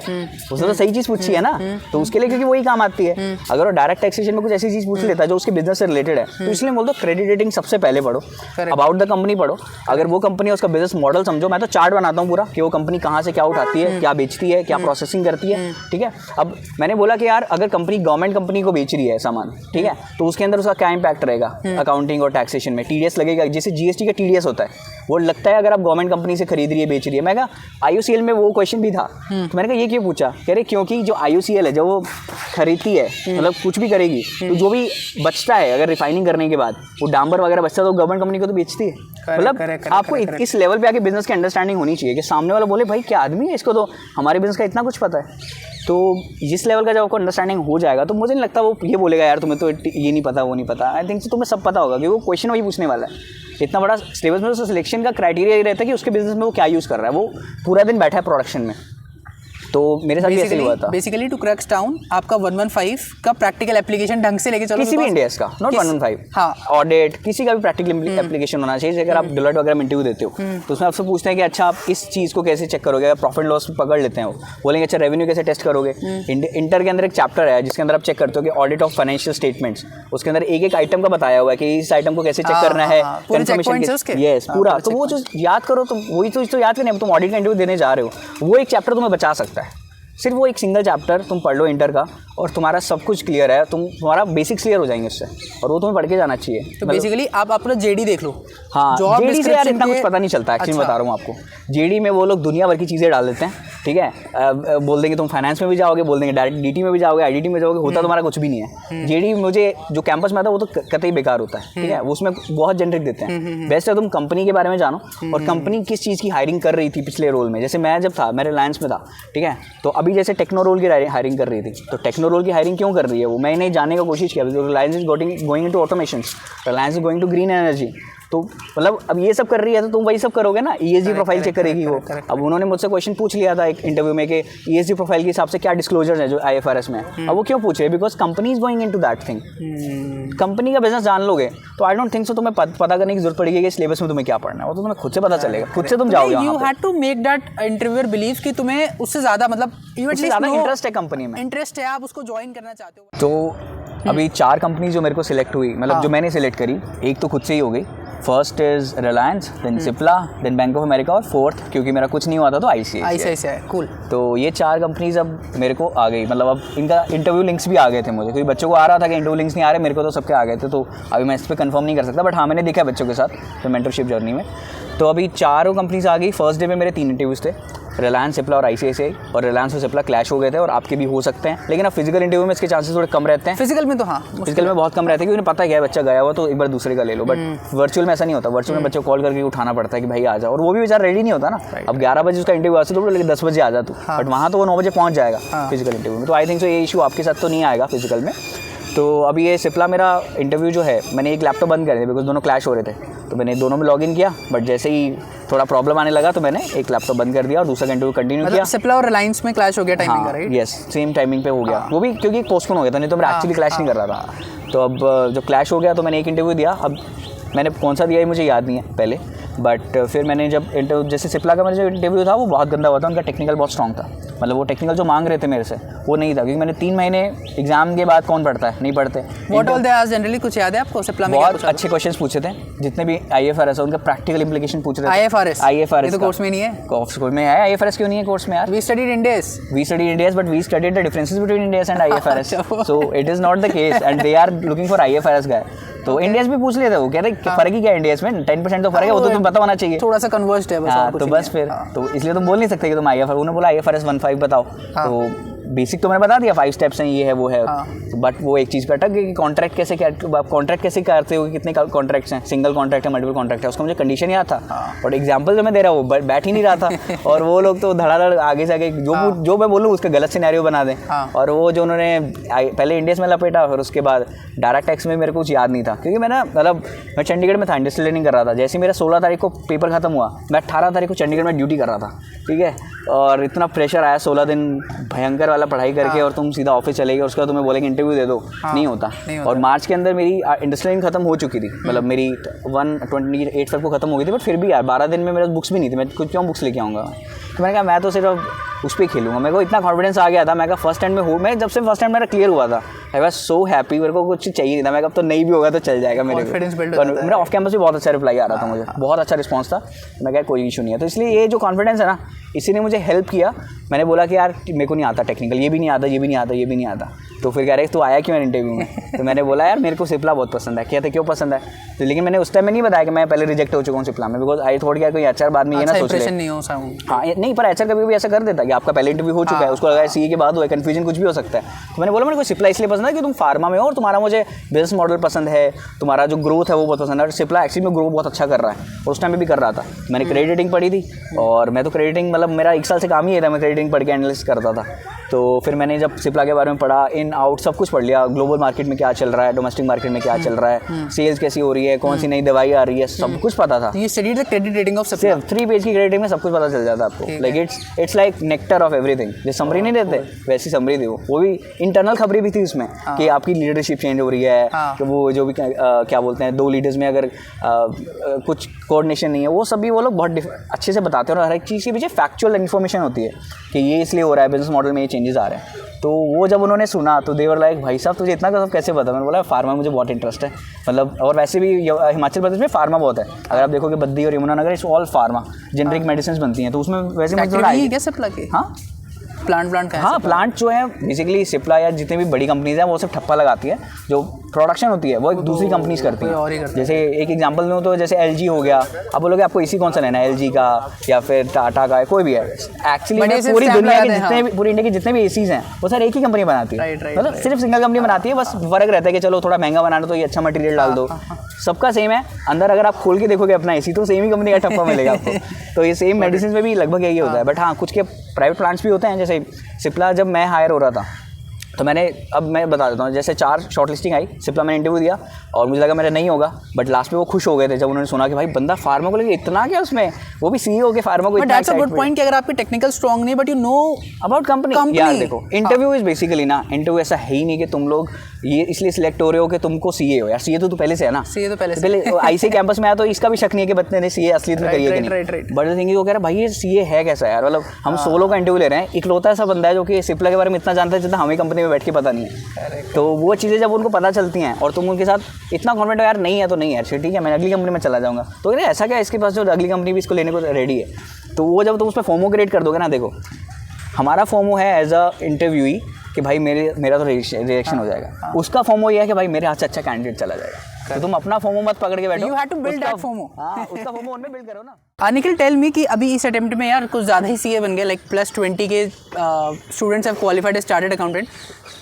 उसने तो सही चीज़ पूछी है ना, तो उसके लिए क्योंकि वही काम आती है। अगर वो डायरेक्ट टैक्सेशन में कुछ ऐसी चीज़ पूछ लेता है जो उसके बिजनेस से रिलेटेड है, तो इसलिए बोल दो क्रेडिट रेटिंग सबसे पहले पढ़ो, अबाउट द कंपनी पढ़ो। अगर वो कंपनी है उसका बिजनेस मॉडल समझो, मैं तो चार्ट बनाता हूँ पूरा कि वो कंपनी कहाँ से क्या उठाती है, क्या बेचती है, क्या प्रोसेसिंग करती है, ठीक है। अब मैंने बोला कि यार अगर कंपनी गवर्नमेंट कंपनी को बेच रही है सामान, ठीक है, तो उसके अंदर उसका क्या इंपैक्ट रहेगा अकाउंटिंग और टैक्सेशन में, TDS लगेगा, जैसे GST का TDS होता है वो लगता है अगर आप गवर्नमेंट कंपनी से खरीद रही है बेच रही है। मैं कहा IOCL में वो क्वेश्चन भी था, तो मैंने कहा ये क्यों पूछा, कह रहे क्योंकि जो IOCL है जब वो खरीदती है मतलब कुछ भी करेगी तो जो भी बचता है अगर रिफाइनिंग करने के बाद वो डांबर वगैरह बचता है तो गवर्नमेंट कंपनी को तो बेचती है। मतलब आपको इस लेवल पे आके बिजनेस की अंडरस्टैंडिंग होनी चाहिए कि सामने वाला बोले भाई क्या आदमी है, इसको तो हमारे बिजनेस का इतना कुछ पता है। तो जिस लेवल का जब आपको अंडरस्टैंडिंग हो जाएगा तो मुझे नहीं लगता वो ये बोलेगा यार तुम्हें तो ये नहीं पता वो नहीं पता। आई थिंक तुम्हें सब पता होगा कि वो क्वेश्चन वही पूछने वाला है। इतना बड़ा सिलेबस में उसका सिलेक्शन का क्राइटेरिया ये रहता है कि उसके बिजनेस में वो क्या यूज़ कर रहा है, वो पूरा दिन बैठा है प्रोडक्शन में। तो मेरे साथ भी ऐसे हुआ था। बेसिकली टू क्रैक्स डाउन आपका 115 का प्रैक्टिकल एप्लीकेशन ढंग से लेके चलो, किसी भी इंडियस का, नॉट 115, हाँ, ऑडिट किसी का भी प्रैक्टिकल एप्लीकेशन होना चाहिए। अगर आप डिलॉयट वगैरह में इंटरव्यू देते हो तो उसमें आपसे पूछते हैं कि अच्छा आप इस चीज़ को कैसे चेक करोगे, प्रॉफिट लॉस पकड़ लेते हैं, वो बोलेंगे अच्छा रेवेन्यू कैसे टेस्ट करोगे। इंटर के अंदर एक चैप्टर है जिसके अंदर आप चेक करते हो कि ऑडिट ऑफ फाइनेंशियल स्टेटमेंट्स, उसके अंदर एक एक आइटम का बताया हुआ है कि इस आइटम को कैसे चेक करना है, कंफर्मेशन, यस पूरा। तो वो जो याद करो तो वही तो याद करना है, तुम ऑडिट का इंटरव्यू देने जा रहे हो, वो एक चैप्टर तुम्हें बचा सकता है। सिर्फ वो एक सिंगल चैप्टर तुम पढ़ लो इंटर का और तुम्हारा सब कुछ क्लियर है, तुम्हारा बेसिक्स क्लियर हो जाएंगे उससे, और वो तुम्हें पढ़ के जाना चाहिए। तो बेसिकली आप अपना JD देख लो। हाँ, JD से यार इतना कुछ पता नहीं चलता एक्चुअली, बता रहा हूँ आपको। JD में वो लोग दुनिया भर की चीज़ें डाल देते हैं, ठीक है, बोल देंगे तुम फाइनेंस में भी जाओगे, बोल देंगे डायरेक्ट DT में भी जाओगे, IDT में जाओगे, होता तुम्हारा कुछ भी नहीं है। JD मुझे जो कैंपस में आता है वो तो कतई बेकार होता है, ठीक है, उसमें बहुत जेनरिक देते हैं। बेस्ट है तुम कंपनी के बारे में जानो और कंपनी किस चीज़ की हायरिंग कर रही थी पिछले रोल में। जैसे मैं जब था, मैं रिलायंस में था, ठीक है, तो अभी जैसे टेक्नो रोल की हायरिंग कर रही थी, तो टेक्नो रोल की हायरिंग क्यों कर रही है वो मैंने जानने की कोशिश किया। Reliance is going into automation, Reliance is going to green energy, तो मतलब अब ये सब कर रही है तो तुम वही सब करोगे ना। ESG प्रोफाइल चेक करेगी वो। अब उन्होंने मुझसे क्वेश्चन पूछ लिया था एक इंटरव्यू में कि ESG प्रोफाइल के हिसाब से क्या डिस्क्लोजर्स है जो IFRS में है। अब वो क्यों पूछ रहे हैं, because company is going into that thing. Company का बिजनेस जान लोगे तो आई डोंट थिंक सो तुम्हें पता करने की जरूरत पड़ेगी कि सिलेबस में तुम्हें क्या पढ़ना है, वो तो तुम्हें खुद से पता चलेगा, खुद से तुम जाओगे। You had to make that interviewer believe कि तुम्हें उससे ज़्यादा मतलब ज़्यादा इंटरेस्ट है कंपनी में, इंटरेस्ट है, आप उसको ज्वाइन करना चाहते हो। तो अभी 4 कंपनी जो मेरे को सिलेक्ट हुई, मतलब जो मैंने सिलेक्ट करी, एक तो खुद से ही हो गई। First is Reliance, then Cipla, then bank of America, और फोर्थ क्योंकि मेरा कुछ नहीं हुआ था तो ICICI। कूल। तो ये 4 कंपनीज अब मेरे को आ गई, मतलब अब इनका इंटरव्यू लिंक्स भी आ गए थे मुझे, क्योंकि बच्चों को आ रहा था कि इंटरव्यू लिंक्स नहीं आ रहे, मेरे को तो सबके आ गए थे। तो अभी मैं इस पर कंफर्म नहीं कर सकता, बट हाँ मैंने देखा बच्चों के साथ तो मेंटरशिप जर्नी में। तो अभी 4 कंपनीज आ गई। फर्स्ट डे में मेरे 3 इंटरव्यूज़ थे, रिलायंस, सिप्ला और ICICI, और रिलायंस और सिप्ला क्लैश हो गए थे, और आपके भी हो सकते हैं, लेकिन अब फिजिकल इंटरव्यू में इसके चांसेस थोड़े कम रहते हैं। फिजिकल में तो हाँ, फिजिकल में बहुत कम रहते हैं, क्योंकि उन्हें पता है बच्चा गया हुआ तो एक बार दूसरे का ले लो। बट वर्चुअल में ऐसा नहीं होता, वर्चुअल में बच्चों को कॉल करके उठाना पड़ता है कि भाई आ जाओ, और वो भी बेचारा रेडी नहीं होता ना। अब 11 बजे उसका इंटरव्यू आते तो लेकिन 10 बजे आ जा तू, बट वहाँ तो वो 9 बजे पहुँच जाएगा फिजिकल इंटरव्यू में। तो आई थिंक सो ये इशू आपके साथ तो नहीं आएगा फिजिकल में। तो अभी ये सिप्ला मेरा इंटरव्यू जो है, मैंने एक लैपटॉप बंद कर दिया बिकॉज दोनों क्लैश हो रहे थे, तो मैंने दोनों में लॉगिन किया, बट जैसे ही थोड़ा प्रॉब्लम आने लगा तो मैंने एक लैपटॉप बंद कर दिया और दूसरा इंटरव्यू कंटिन्यू किया। सिप्ला और रिलायंस में क्लैश हो गया टाइमिंग का, राइट? यस, सेम टाइमिंग पे हो गया, वो भी क्योंकि पोस्टपोन हो गया था, नहीं तो मैं एक्चुअली क्लैश नहीं कर रहा था। तो अब जो क्लैश हो गया तो मैंने एक इंटरव्यू दिया। अब मैंने कौन सा दिया है मुझे याद नहीं है पहले, बट फिर मैंने जब जैसे सिप्ला का मेरा जो इंटरव्यू था वो बहुत गंदा हुआ था, उनका टेक्निकल बहुत स्ट्रॉन्ग था, मतलब वो टेक्निकल जो मांग रहे थे मेरे से वो नहीं था, क्योंकि मैंने 3 महीने एग्जाम के बाद कौन पढ़ता है, नहीं पढ़ते। What all they asked generally, कुछ याद है आपको सिप्ला में? बहुत अच्छे क्वेश्चंस पूछे थे, जितने भी IFRS है उनका प्रैक्टिकल इंप्लीकेशन पूछ रहे थे। IFRS ये तो कोर्स में नहीं है। कोर्स में है IFRS, क्यों नहीं है कोर्स में यार? We studied Ind AS, but we studied the differences between Ind AS and IFRS. So it is not the case and they are looking for IFRS guy. तो Ind AS भी पूछ लेते वो, कह रहे फर्क ही क्या Ind AS में, 10% तो फर्क है, वो तो तुम्हें पता होना चाहिए। थोड़ा सा कन्वर्स्ड है बस। हाँ, तो बस फिर तो इसलिए तुम बोल नहीं सकते कि तुम IFRS, उन्होंने बोला IFRS 1.5 बताओ, तो बेसिक तो मैंने बता दिया, 5 स्टेप्स हैं, ये है वो है, बट वो एक चीज़ पे अटक गई कि कॉन्ट्रैक्ट कैसे, आप कॉन्ट्रैक्ट कैसे करते हो, कितने कॉन्ट्रैक्ट्स हैं, सिंगल कॉन्ट्रैक्ट है, मल्टीपल कॉन्ट्रैक्ट है, उसका मुझे कंडीशन याद था, और एग्जाम्पल जो मैं दे रहा हूँ वो बैठ ही नहीं रहा था, और वो लोग तो धड़ाधड़ आगे से आगे जो मैं बोलूँ उसका गलत सिनेरियो बना दें, और वो जो उन्होंने पहले इंडियस में लपेटा, फिर उसके बाद डायरेक्ट टैक्स में मेरे को कुछ याद नहीं था, क्योंकि मैं चंडीगढ़ में था, इंडस्ट्रियल ट्रेनिंग कर रहा था। जैसे मेरा 16 तारीख को पेपर खत्म हुआ, मैं 18 तारीख को चंडीगढ़ में ड्यूटी कर रहा था, ठीक है, और इतना प्रेशर आया 16 दिन भयंकर वाला पढ़ाई करके, और तुम सीधा ऑफिस चले गए, उसके बाद तुम्हें बोलेंगे इंटरव्यू दे दो, नहीं होता। और मार्च के अंदर मेरी इंडस्ट्रियल ट्रेनिंग खत्म हो चुकी थी, मतलब मेरी 128 फरवरी को खत्म हो गई थी, बट फिर भी यार 12 दिन में मेरे बुक्स भी नहीं थी, मैं कुछ क्यों बुक्स लेके आऊँगा। तो मैंने कहा मैं तो सिर्फ उस पर खेलूँगा, मेरे को इतना कॉन्फिडेंस आ गया था, मैं कहा फर्स्ट टाइम में हूँ, मैं जब से फर्स्ट टाइम मेरा क्लियर हुआ था, आई वाज सो हैप्पी, मेरे को कुछ चाहिए नहीं था, मैं कहा अब तो नहीं भी होगा तो चल जाएगा मेरे को। मेरा ऑफ कैंपस भी बहुत अच्छा रिप्लाई आ रहा था, मुझे बहुत अच्छा रिस्पॉन्स था, मैं कहा कोई इशू नहीं है। तो इसलिए ये जो कॉन्फिडेंस है ना, इसी ने मुझे हेल्प किया। मैंने बोला कि यार मेरे को नहीं आता टेक्निकल, ये भी नहीं आता, ये भी नहीं आता, ये भी नहीं आता, तो फिर कह रहे तू आया क्यों इंटरव्यू में? तो मैंने बोला यार मेरे को सिप्ला बहुत पसंद है। कहते क्यों पसंद है? तो लेकिन मैंने उस टाइम में नहीं बताया कि मैं पहले रिजेक्ट हो चुका हूँ सिप्ला में, बिकॉज आई थोड़ी यार कोई HR बाद में ये ना सोच ले। हाँ नहीं, पर HR कभी भी ऐसा कर देता कि आपका पहले इंटरव्यू हो चुका है, उसको लगा CA के बाद हुआ, कन्फ्यूजन कुछ भी हो सकता है। तो मैंने बोला मेरे को सिप्ला इसलिए पसंद है कि तुम फार्मा में हो, और तुम्हारा मुझे बिजनेस मॉडल पसंद है, तुम्हारा जो ग्रोथ है वो बहुत पसंद है, और सिप्ला एक्चुअली में ग्रो बहुत अच्छा कर रहा है, और उस टाइम में भी कर रहा था। मैंने क्रेडिट रेटिंग पढ़ी थी, और मैं तो क्रेडिटिंग मतलब मेरा 1 साल से काम ही था, मैं क्रेडिटिंग पढ़ के एनालिसिस करता था। तो फिर मैंने जब सिप्ला के बारे में पढ़ा, इन आउट सब कुछ पढ़ लिया, ग्लोबल मार्केट में क्या चल रहा है, डोमेस्टिक मार्केट में क्या चल रहा है, सेल्स कैसी हो रही है, कौन सी नई दवाई आ रही है, सब कुछ पता था। You studied the credit rating of Cipla? 3 page की क्रेडिट में सब कुछ पता चल जाता है आपको। Like it's like nectar of everything. जो समरी नहीं देते वैसी समरी थी वो भी इंटरनल खबरें भी थी उसमें, कि आपकी लीडरशिप चेंज हो रही है, कि वो जो भी क्या बोलते हैं 2 लीडर्स में अगर कुछ कोऑर्डिनेशन नहीं है, वो सभी वो लोग बहुत अच्छे से बताते हैं, और हर एक चीज़ के पीछे फैक्चुअल इन्फॉर्मेशन होती है कि ये इसलिए हो रहा है, बिजनेस मॉडल में ये चेंजेस आ रहे हैं। तो वो जब उन्होंने सुना तो देवर लाइक भाई साहब तुझे इतना सब कैसे पता? मैंने बोला फार्मा मुझे बहुत इंटरेस्ट है, मतलब और वैसे भी हिमाचल प्रदेश में फार्मा बहुत है। अगर आप देखोगे बद्दी और Yamunanagar it's all pharma, generic medicine बनती हैं, तो उसमें वैसे मुझे थोड़ा क्या सिप्ला के? हाँ प्लांट हाँ, प्लांट जो है बेसिकली सिप्ला या जितने भी बड़ी कंपनीज हैं वो सब ठप्पा लगाती है, जो प्रोडक्शन होती है वो एक दूसरी कंपनीज करती हैं। जैसे एक एग्जांपल दूँ तो जैसे LG हो गया, आप बोलोगे आपको AC कौन सा लेना है, LG का या फिर टाटा का, कोई भी है। एक्चुअली पूरी दुनिया के जितने भी, पूरी इंडिया के जितने भी ACs हैं वो सर एक ही कंपनी बनाती है, मतलब सिर्फ सिंगल कंपनी बनाती है, बस फर्क रहता है कि चलो थोड़ा महंगा बनाना तो ये अच्छा मटेरियल डाल दो, सबका सेम है। अंदर अगर आप खोल के देखोगे अपना AC तो सेम ही कंपनी का ठप्पा मिलेगा आपको। तो ये सेम मेडिसिन में भी लगभग यही होता है, बट हाँ कुछ के प्राइवेट प्लांट्स भी होते हैं। जैसे सिप्ला जब मैं हायर हो रहा था तो मैं बता देता हूँ, जैसे 4 शॉर्टलिस्टिंग आई, सिप्ला मैंने इंटरव्यू दिया और मुझे लगा मेरा नहीं होगा, बट लास्ट में वो खुश हो गए थे जब उन्होंने सुना कि भाई बंदा फार्मा को लेके इतना क्या उसमें, वो भी CEO के फार्मा को इतना दैट्स अ गुड पॉइंट कि अगर आपकी टेक्निकल स्ट्रांग नहीं but you know about company. यार देखो इंटरव्यू इज बेसिकली ना, इंटरव्यू ऐसा है ही नहीं कि तुम लोग ये इसलिए सिलेक्ट हो रहे हो कि तुमको CA हो। यार CA तो तू पहले से है ना, CA तो पहले IC कैंपस में आया तो इसका भी शक नहीं है कि बच्चे ने CA असलियत में करी है कि नहीं। बट द थिंग इज वो कह रहा भाई ये CA है कैसा यार, मतलब हम 16 का इंटरव्यू ले रहे हैं, इकलौता ऐसा बंदा है जो कि सिप्ला के बारे में इतना जानता है जितना हमें कंपनी में बैठ के पता नहीं है। तो वो चीज़ें जब उनको पता चलती हैं और तुम उनके साथ इतना कॉन्फिडेंट हो यार नहीं है तो नहीं है, ठीक है मैं अगली कंपनी में चला जाऊँगा, तो ऐसा क्या इसके पास जो अगली कंपनी भी इसको लेने को रेडी है। तो वो जब तुम उस पर फोमो क्रिएट कर दोगे ना, देखो हमारा फोमो है एज अ इंटरव्यूई कि भाई मेरा तो रिएक्शन हो जाएगा, उसका फोमो ये है कि भाई मेरे हाथ से अच्छा कैंडिडेट चला जाएगा। तो तुम अपना फोमो मत पकड़ के बैठो, you have to build that FOMO. हाँ उसका फोमो उनमें बिल्ड करो ना। निखिल टेल मी कि अभी इस अटेम्प्ट में यार कुछ ज़्यादा ही CA बन गए, लाइक +20 के students have qualified as chartered accountant.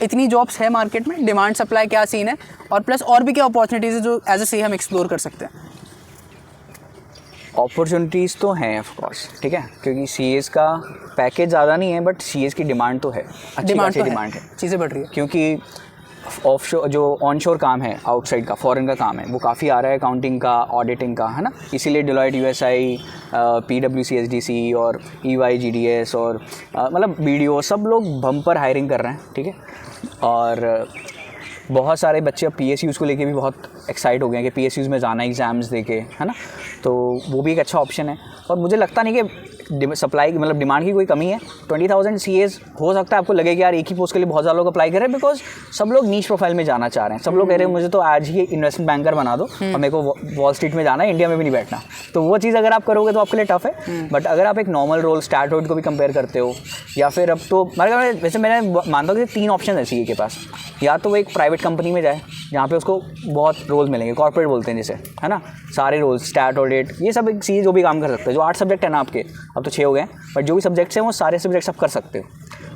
इतनी जॉब्स है मार्केट में, डिमांड सप्लाई क्या सीन है, और प्लस और भी क्या अपॉर्चुनिटीज़ है जो एज अ CA हम एक्सप्लोर कर सकते हैं? अपॉर्चुनिटीज़ तो हैं ऑफ कोर्स, ठीक है, क्योंकि CAs का पैकेज ज़्यादा नहीं है बट CAs की डिमांड तो है, अच्छी खासी डिमांड है, चीज़ें बढ़ रही है। क्योंकि ऑफशोर जो ऑनशोर काम है, आउटसाइड का फॉरेन का काम है, वो काफ़ी आ रहा है, अकाउंटिंग का, ऑडिटिंग का, है ना। इसीलिए डिलॉयट USI, PwC SDC और EY GDS और मतलब BDO सब लोग बम्पर हायरिंग कर रहे हैं, ठीक है। और बहुत सारे बच्चे अब PSUs को लेके भी बहुत एक्साइट हो गए हैं कि PSUs में जाना एग्ज़ाम्स देके, है ना। तो वो भी एक अच्छा ऑप्शन है। और मुझे लगता नहीं कि सप्लाई मतलब डिमांड की कोई कमी है। 20,000 CAs हो सकता है आपको लगे कि यार एक ही पोस्ट के लिए बहुत ज़्यादा लोग अप्लाई कर रहे हैं, बिकॉज सब लोग नीच प्रोफाइल में जाना चाह रहे हैं। सब लोग कह रहे हैं मुझे तो आज ही इन्वेस्टमेंट बैंकर बना दो और मेरे को वॉल स्ट्रीट में जाना है, इंडिया में भी नहीं बैठना। तो वो चीज़ अगर आप करोगे तो आपके लिए टफ है। बट अगर आप एक नॉर्मल रोल स्टार्ट रोड को भी कंपेयर करते हो, या फिर अब तो वैसे मैं मानता हूँ कि 3 ऑप्शन है CA के पास। या तो वो एक प्राइवेट कंपनी में जाए जहाँ पे उसको बहुत रोल्स मिलेंगे, कॉर्पोरेट बोलते हैं जिसे, है ना, सारे रोल्स, स्टैट, ऑडिट, ये सब एक CA जो भी काम कर सकते हैं। जो 8 सब्जेक्ट है ना आपके, अब तो 6 हो गए, बट जो भी सब्जेक्ट्स हैं वो सारे सब्जेक्ट्स आप कर सकते हो।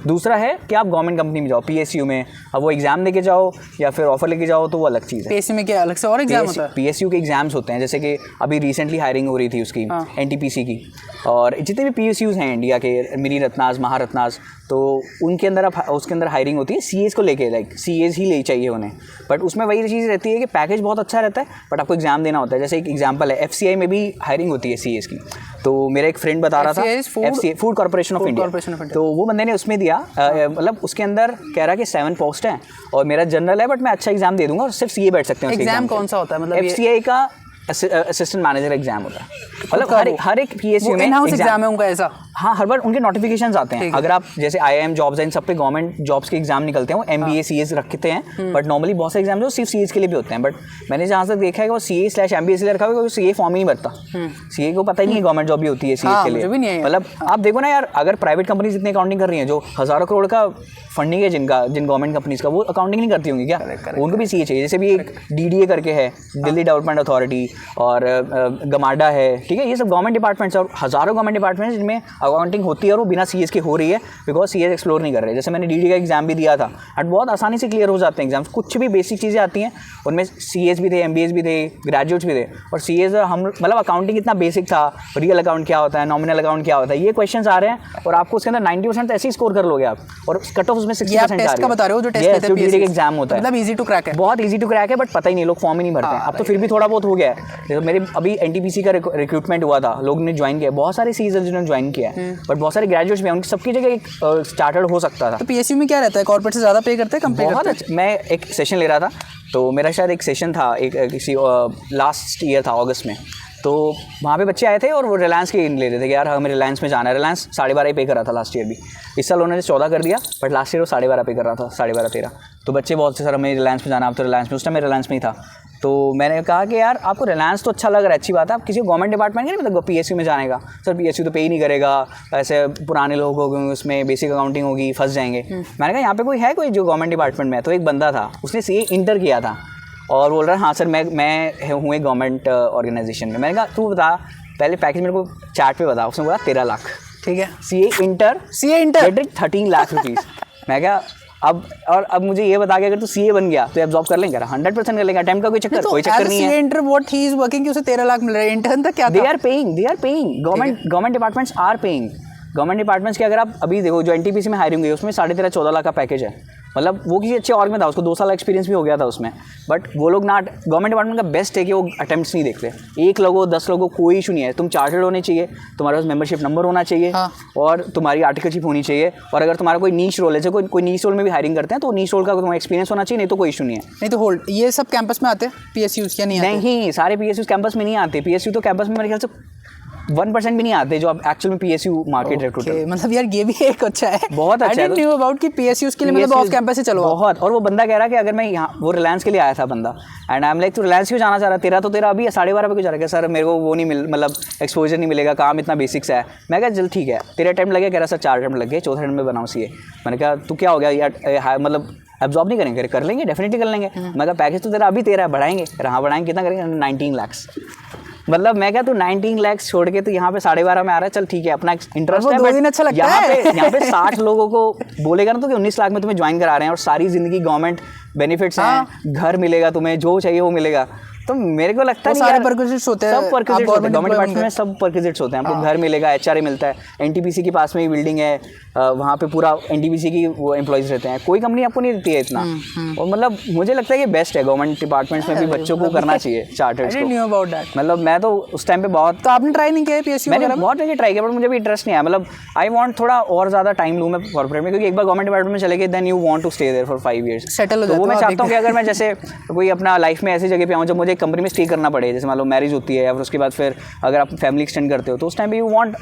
दूसरा है कि आप गवर्नमेंट कंपनी में जाओ, PSU में, अब वो एग्जाम देके जाओ या फिर ऑफर लेके जाओ तो वो अलग चीज़ है। PSU में क्या अलग से और एग्जाम होता है? PSU के एग्जाम्स होते हैं, जैसे कि अभी रिसेंटली हायरिंग हो रही थी उसकी, NTPC की, और जितने भी PSUs हैं इंडिया के, मिनी रत्नास, महारत्नास, तो उनके अंदर उसके अंदर हायरिंग होती है CAs को लेके, लाइक CAs ही ले चाहिए उन्हें। बट उसमें वही चीज़ रहती है कि पैकेज बहुत अच्छा रहता है, बट आपको एग्जाम देना होता है। जैसे एक एग्जाम्पल है, FCI में भी हायरिंग होती है CAs की। तो मेरा एक फ्रेंड बता रहा था, FCI food corporation of India, तो वो बंदे ने उसमें दिया, मतलब उसके अंदर कह रहा कि 7 पोस्ट हैं और मेरा जनरल है, बट मैं अच्छा एग्जाम दे दूंगा और सिर्फ CA बैठ सकते हैं। एग्जाम कौन सा होता है? मतलब FCI का असिस्टेंट मैनेजर एग्जाम होता है। मतलब हर एक PSU में इन-हाउस एग्जाम है उनका ऐसा? हाँ, हर बार उनके नोटिफिकेशंस आते हैं। अगर आप जैसे IIM जॉब्स हैं, इन सब पे गवर्नमेंट जॉब्स के एग्जाम निकलते हैं, वो MBA CAs रखते हैं, बट नॉर्मली बहुत से एग्जाम जो सिर्फ CAs के लिए भी होते हैं। बट मैंने जहाँ से देखा है कि वो CA/MBA इसलिए रखा हुआ है क्योंकि CA फॉर्म ही नहीं भरता। CA को पता ही नहीं है गवर्नमेंट जॉब भी होती है CA के लिए। मतलब आप देखो ना यार, अगर प्राइवेट कंपनीज इतनी अकाउंटिंग कर रही हैं, जो हज़ारों करोड़ का फंडिंग है जिन गवर्नमेंट कंपनीज का, वो अकाउंटिंग नहीं करती होंगी क्या? उनको भी CA चाहिए। जैसे भी एक DDA करके है, दिल्ली डेवलपमेंट अथॉरिटी, और गमाडा है, ठीक है, ये सब गवर्नमेंट डिपार्टमेंट्स और हज़ारों गवर्नमेंट डिपार्टमेंट्स जिनमें अकाउंटिंग होती है और वो बिना CAs के हो रही है, बिकॉज CAs एक्सप्लोर नहीं कर रहे। जैसे मैंने DD का एग्जाम भी दिया था, एंड बहुत आसानी से क्लियर हो जाते हैं एग्जाम्स। कुछ भी बेसिक चीज़ें आती हैं उनमें, CAs भी थे, MBAs भी थे, ग्रेजुएट्स भी थे। और CAs हम मतलब अकाउंटिंग इतना बेसिक था, रियल अकाउंट क्या होता है, नॉमिनल अकाउंट क्या होता है, ये क्वेश्चन आ रहे हैं और आपको उसके अंदर 90% तो ऐसे ही स्कोर कर लोगे आप, और कट ऑफ उसमें 60% टेस्ट का बता रहे हो जो टेस्ट लेते हैं, DD का एग्जाम होता है, मतलब इजी टू क्रैक है, बहुत इजी टू क्रैक है, बट पता ही नहीं, लोग फॉर्म ही नहीं भरते हैं। अब तो फिर भी थोड़ा बहुत हो गया है। जैसे मेरे अभी NTPC का रिक्रूटमेंट हुआ था, लोगों ने ज्वाइन किया, बहुत सारे CAs जिन्होंने ज्वाइन किया है, बट बहुत सारे ग्रेजुएट्स भी हैं, उनकी सबकी जगह एक स्टार्टर्ड हो सकता था। तो PSU में क्या रहता है, कॉर्पोरेट से ज़्यादा पे करते हैं, कम पे करते हैं? मैं एक सेशन ले रहा था, तो मेरा शायद एक सेशन था किसी लास्ट ईयर था, अगस्त में, तो वहाँ पे बच्चे आए थे और वो रिलायंस के ले रहे थे कि यार हमें रिलायंस में जाना है। रिलायंस 12.5 ही पे कर रहा था लास्ट ईयर भी, इस साल उन्होंने 14 कर दिया, बट लास्ट ईयर वो 12.5 पे कर रहा था, 12.5-13। तो बच्चे बहुत से, सर हमें रिलायंस में जाना, आप तो रिलायंस में, उस टाइम मैं रिलायंस में ही था। तो मैंने कहा कि यार आपको रिलायंस तो अच्छा लग रहा है, अच्छी बात है, आप किसी गवर्नमेंट डिपार्टमेंट के नहीं मतलब PSU में जाने का। सर PSU तो पे ही नहीं करेगा, ऐसे पुराने लोग हो गए, उसमें बेसिक अकाउंटिंग होगी, फंस जाएंगे। मैंने कहा यहाँ पे कोई है कोई जो गवर्नमेंट डिपार्टमेंट में है? तो एक बंदा था, उसने CA इंटर किया था और बोल रहा है हाँ सर मैं हूँ एक गवर्नमेंट ऑर्गेनाइजेशन में। मैंने कहा तू बता पहले पैकेज मेरे को चार्ट पे बता। उसने बोला 13 लाख। ठीक है, CA इंटर 13 लाख रुपीज़। मैं क्या अब मुझे ये बता के अगर तू CA बन गया तो एब्जॉर्ब कर लेंगे? 100% कर लेंगे, अटेम्प्ट का कोई चक्कर नहीं है। CA inter what he is working, उसे 13 लाख मिल रहा है, इंटर्न तक क्या था? They are paying government departments are paying. Government departments की अगर आप अभी देखो, जो NTPC में हायरिंग हुई है उसमें 13.5-14 लाख का पैकेज है। मतलब वो किसी अच्छे ऑर्ग में था, उसको 2 साल एक्सपीरियंस भी हो गया था उसमें, बट वो लोग ना, गवर्नमेंट डिपार्टमेंट का बेस्ट है कि वो अटेम्प्ट्स नहीं देखते। 1 लोगों 10 लोगों कोई इशू नहीं है, तुम चार्टर्ड होने चाहिए, तुम्हारे पास मेंबरशिप नंबर होना चाहिए, और तुम्हारी आर्टिकलशिप होनी चाहिए, और अगर तुम्हारा कोई नीश रोल है, जैसे कोई नीश रोल में भी हायरिंग करते हैं तो नीश रोल का तुम्हारा एक्सपीरियंस होना चाहिए, नहीं तो कोई इशू नहीं है। नहीं तो होल्ड, ये सब कैंपस में आते हैं PSUs क्या नहीं आते? नहीं, सारे PSUs कैंपस में नहीं आते। PSU तो कैंपस में मेरे ख्याल से 1% भी नहीं आते जो आप एक्चुअल में PSU मार्केट रिक्रूटर। मतलब यार ये भी एक अच्छा है, बहुत अच्छा है। I didn't know about कि PSUs के लिए मतलब ऑफ कैंपस से चलो बहुत। और वो बंदा कह रहा कि अगर मैं यहाँ, वो रिलायंस के लिए आया था बंदा, एंड आई एम लाइक तू रिलायंस क्यों जाना चाह रहा? तेरा अभी 12.5 पे क्यों जा रहा है? सर मेरे को वो नहीं मतलब एक्सपोजर नहीं मिलेगा, काम इतना बेसिक्स है। मैं कहा चल ठीक है, तेरा अटेम्प्ट लगे? कह रहा सर 4 अटेम्प्ट लग गए, 4th अटेम्प्ट में बनाऊँ CA। मैंने कहा तू क्या हो गया यार, मतलब एब्जॉर्ब नहीं करेंगे? कर लेंगे, डेफिनेटली कर लेंगे। मैं कहा पैकेज तो तेरा अभी तेरा बढ़ाएंगे। हाँ बढ़ाएंगे, कितना करेंगे? 19 लाख। मतलब मैं क्या, तू 19 लाख छोड़ के तो यहाँ पे 12.5 में आ रहा है, चल ठीक है, अपना इंटरेस्ट है, बट अच्छा लगता है। यहाँ पे 60 लोगों को बोलेगा ना तो कि 19 लाख में तुम्हें ज्वाइन करा रहे हैं और सारी जिंदगी गवर्नमेंट बेनिफिट्स हैं, घर मिलेगा तुम्हें, जो चाहिए वो मिलेगा। तो मेरे को लगता है सारे परक्विजिट्स होते हैं, सब परक्विजिट्स होते हैं गवर्नमेंट डिपार्टमेंट में, सब परक्विजिट्स होते हैं। आपको घर मिलेगा, HRA मिलता है, NTPC के पास में ही बिल्डिंग है, वहाँ पे पूरा NTPC की वो एम्प्लॉइज रहते हैं, कोई कंपनी आपको नहीं देती है इतना। और मतलब मुझे लगता है कि बेस्ट है, गवर्नमेंट डिपार्टमेंट्स में भी बच्चों को करना चाहिए चार्टर्ड को। मतलब मैं तो उस टाइम पे बहुत, तो आपने ट्राई नहीं किया PSU? मैंने बहुत जगह ट्राई किया, बट मुझे भी इंटरेस्ट नहीं आया। मतलब आई वांट थोड़ा और ज़्यादा टाइम लूँ मैं कॉर्पोरेट में, क्योंकि एक बार गवर्नमेंट डिपार्टमेंट में चले गए then you want to stay there for 5 years। Settle हो तो वो मैं चाहता हूँ कि अगर मैं जैसे कोई अपना लाइफ में ऐसी जगह पे आऊँ जब मुझे एक कंपनी में स्टे करना पड़े, जैसे मान लो मैरिज होती है या फिर उसके बाद फिर अगर आप फैमिली एक्सटेंड करते हो तो उस टाइम पे यू वांट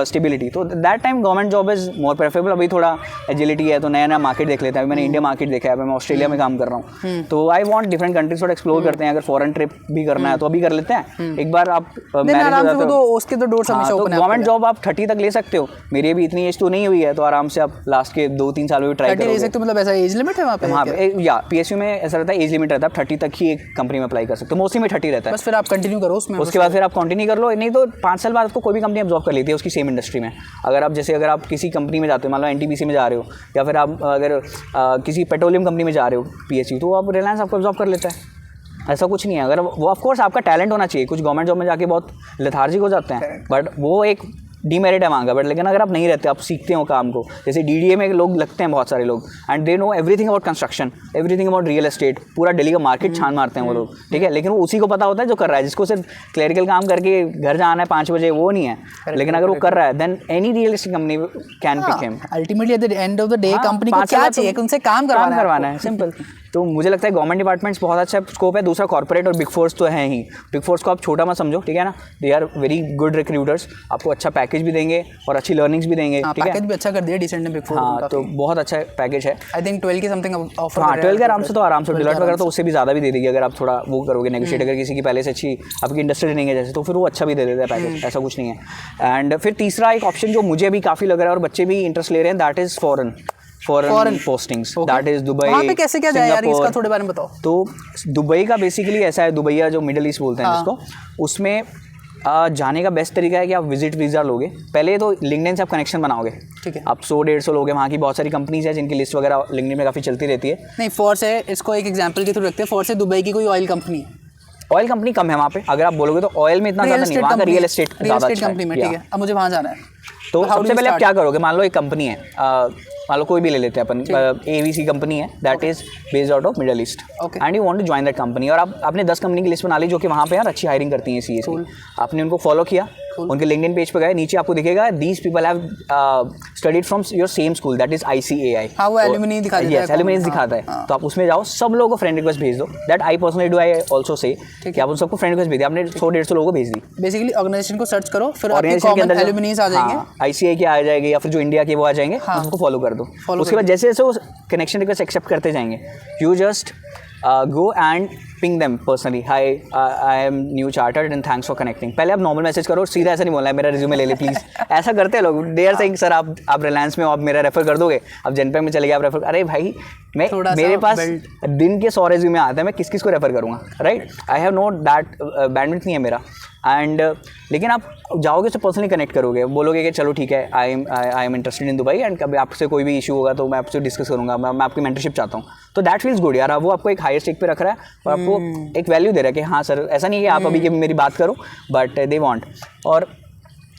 स्टेबिलिटी, तो that time government job is more preferable. अभी थोड़ा एजिलिटी है तो नया नया मार्केट देख लेते हैं। अभी मैंने इंडिया मार्केट देखा है, अभी मैं ऑस्ट्रेलिया में काम कर रहा हूँ, तो आई वांट डिफरेंट कंट्रीज थोड़ा एक्सप्लोर करते हैं। अगर फॉरेन ट्रिप भी करना है तो अभी कर लेते हैं। एक बार आप मैरिज हो जाते हो उसके तो डोर्स हमेशा तो ओपन है। गवर्नमेंट जॉब आप 30 तक ले सकते हो। मेरी अभी इतनी एज तो नहीं हुई है, तो आराम से आप लास्ट के 2-3 साल में भी ट्राई करोगे। ले सकते हो, मतलब ऐसा एज लिमिट है वहाँ पे? हाँ, या पीएसयू में ऐसा रहता है, एज लिमिट रहता है, 30 तक ही एक कंपनी में अप्लाई कर सकते हो। मोस्टली में 30 रहता है। बस फिर आप कंटिन्यू करो उसमें, उसके बाद फिर आप कंटिन्यू कर लो, नहीं तो 5 साल बाद आपको कोई भी कंपनी अब्जॉर्ब कर लेती है उसकी सेम इंडस्ट्री में। अगर आप किसी कंपनी में जाते हो, मान लो एनटीपीसी में जा रहे हो, या फिर आप अगर किसी पेट्रोलियम कंपनी में जा रहे हो पीएसयू, तो आप रिलायंस आपको अब्जॉर्ब कर लेता है। ऐसा कुछ नहीं है। अगर वो ऑफकोर्स आपका टैलेंट होना चाहिए। कुछ गवर्नमेंट जॉब में जाके बहुत लेथार्जिक हो जाते हैं, बट वो एक डीमेरिट है वहाँ का। बट लेकिन अगर आप नहीं रहते, आप सीखते हो काम को, जैसे डीडीए में लोग लगते हैं बहुत सारे लोग, and they know everything about construction, everything about real estate, पूरा दिल्ली का मार्केट छान मारते हैं वो लोग, ठीक है। लेकिन वो उसी को पता होता है जो कर रहा है। जिसको सिर्फ क्लरिकल काम करके घर जाना है 5 बजे, वो नहीं है। लेकिन अगर वो कर रहा है, then any real estate company can pick him. Ultimately at the end of the day company को क्या चाहिए? उनसे काम करवाना है, सिंपल। तो मुझे लगता है गवर्नमेंट डिपार्टमेंट्स बहुत अच्छा स्कोप है। दूसरा कॉर्पोरेट और बिग फोर्स तो है ही। बिग फोर्स को आप छोटा मत समझो, ठीक है ना। They are very good recruiters, आपको अच्छा पैकेज भी देंगे और अच्छी लर्निंग्स भी देंगे, ठीक है। पैकेज भी अच्छा कर दिया डिसेंट ने बिग फोर। हाँ, तो बहुत अच्छा पैकेज है। आई थिंक 12 की समथिंग ऑफर। हाँ, 12 के आराम से डिलॉयट वगैरह तो उससे भी ज़्यादा भी दे देगी अगर आप थोड़ा वो करोगे नेगोशिएट। अगर किसी की पहले से अच्छी आपकी इंडस्ट्री नहीं है जैसे, तो फिर वो अच्छा भी दे देता है पैकेज, ऐसा कुछ नहीं है। एंड फिर तीसरा एक ऑप्शन जो मुझे भी काफ़ी लग रहा है और बच्चे भी इंटरेस्ट ले रहे हैं, that is foreign postings, that is Dubai. वहाँ पे कैसे क्या जाए यार, इसका थोड़े बारे में बताओ। तो दुबई का बेसिकली ऐसा है, दुबैया जो मिडिल ईस्ट बोलते हैं जिसको, उसमें जाने का बेस्ट तरीका है कि आप विजिट वीज़ा लोगे। पहले तो लिंक्डइन से आप कनेक्शन बनाओगे, ठीक है। आप 100-150 लोगे। वहाँ की बहुत सारी कंपनीज है जिनकी लिस्ट वगैरह लिंक्डइन में काफ़ी चलती रहती है। नहीं, फोर्स है, इसको एक एग्जांपल के थ्रू रखते हैं। फोर्स है दुबई की कोई ऑयल कंपनी। ऑयल कंपनी कम है वहाँ पे, अगर आप बोलोगे तो ऑयल में इतना ज़्यादा नहीं, वहाँ का रियल एस्टेट ज़्यादा अच्छा कंपनी में, ठीक है। अब मुझे वहाँ जाना है, तो सबसे पहले आप क्या करोगे? मान लो एक कंपनी है, मान लो कोई भी ले लेते हैं अपन, एवीसी कंपनी है, that is based out of Middle East, and you want to join that company. और आप आपने 10 कंपनी की लिस्ट बना ली जो कि वहाँ पे यार अच्छी हायरिंग करती हैं सीएस की। आपने उनको फॉलो किया, उनके लिंक्डइन पेज पे गए, नीचे आपको दिखेगा these people have studied from your same school, that is ICAI। हाँ, वो एलुमनी दिखा देता है। यस, एलुमनी दिखाता है। तो आप उसमें जाओ, सब लोगों को फ्रेंड रिक्वेस्ट भेज दो। That I personally do, I also say कि आप उन सबको फ्रेंड रिक्वेस्ट भेज दिया, आपने 100-150 लोगों को भेज दी। बेसिकली ऑर्गेनाइजेशन को सर्च करो, फिर ऑर्गेनाइजेशन के अंदर एलुमनीज आ जाएंगे, ICAI के आ जाएंगे या फिर जो इंडिया के वो आ जाएंगे, उनको फॉलो कर दो। उसके बाद जैसे जैसे वो कनेक्शन रिक्वेस्ट एक्सेप्ट करते जाएंगे, you just go and ping them personally, hi I am new chartered and thanks for connecting. पहले आप नॉर्मल मैसेज करो, सीधा ऐसा नहीं बोलना है मेरा रिज्यूमे ले ले प्लीज़। ऐसा करते हैं लोग। दे आर सेइंग सर आप रिलायंस में आप मेरा रेफर कर दोगे, आप जनपैक में चले गए आप रेफर। अरे भाई, मेरे पास दिन के 100 रिज्यूमे आते हैं, मैं किस किस को रेफर करूँगा, right. I have know that bandwidth नहीं है मेरा। एंड लेकिन आप जाओगे उससे पर्सनली कनेक्ट करोगे, बोलोगे कि चलो ठीक है, I am interested in Dubai and कभी आपसे कोई भी इशू होगा तो मैं आपसे डिस्कस करूँगा, मैं आपकी मेंटरशिप चाहता हूँ। तो दैट फील्स गुड यार। वो आपको एक हायर स्टेक पे रख रहा है और आपको एक वैल्यू दे रहा है कि हाँ सर, ऐसा नहीं है कि आप अभी की मेरी बात करो, बट दे वांट। और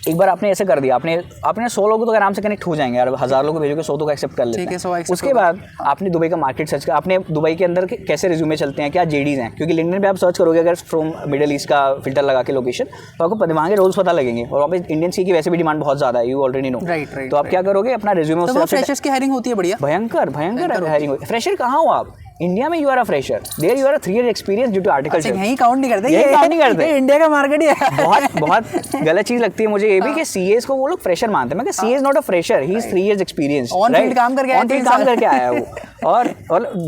एक बार आपने ऐसे कर दिया, आपने 100 लोगों तो आराम से कनेक्ट हो जाएंगे यार। 1000 लोगों को भेजोगे, 100 तो एक्सेप्ट कर लेते हैं। उसके बाद आपने दुबई का मार्केट सर्च कर, आपने दुबई के अंदर कैसे रिज्यूमे चलते हैं, क्या जेडीज हैं, क्योंकि लिंक्डइन पे आप सर्च करोगे अगर फ्रॉम मिडिल ईस्ट का फिल्टर लगा के लोकेशन, तो आपको वहाँ के रोल्स पता लगेंगे। और वहाँ पे इंडियन की वैसे भी डिमांड बहुत ज़्यादा है, यू ऑलरेडी नो। राइट। तो आप क्या करोगे, अपना रिज्यूमे उससे फ्रेशर्स की हायरिंग होती है, बढ़िया, भयंकर हायरिंग। फ्रेशर कहाँ हो आप? इंडिया में you are a fresher, there you are 3 year experience due to article. यही काउंट नहीं करते, यही काउंट नहीं करते। इंडिया का मार्केट ही है। बहुत गलत चीज लगती है मुझे ये भी कि सीएस को वो लोग फ्रेशर मानते हैं। मैं CA is not a fresher, he is 3 years experience, on field काम करके आया है वो। और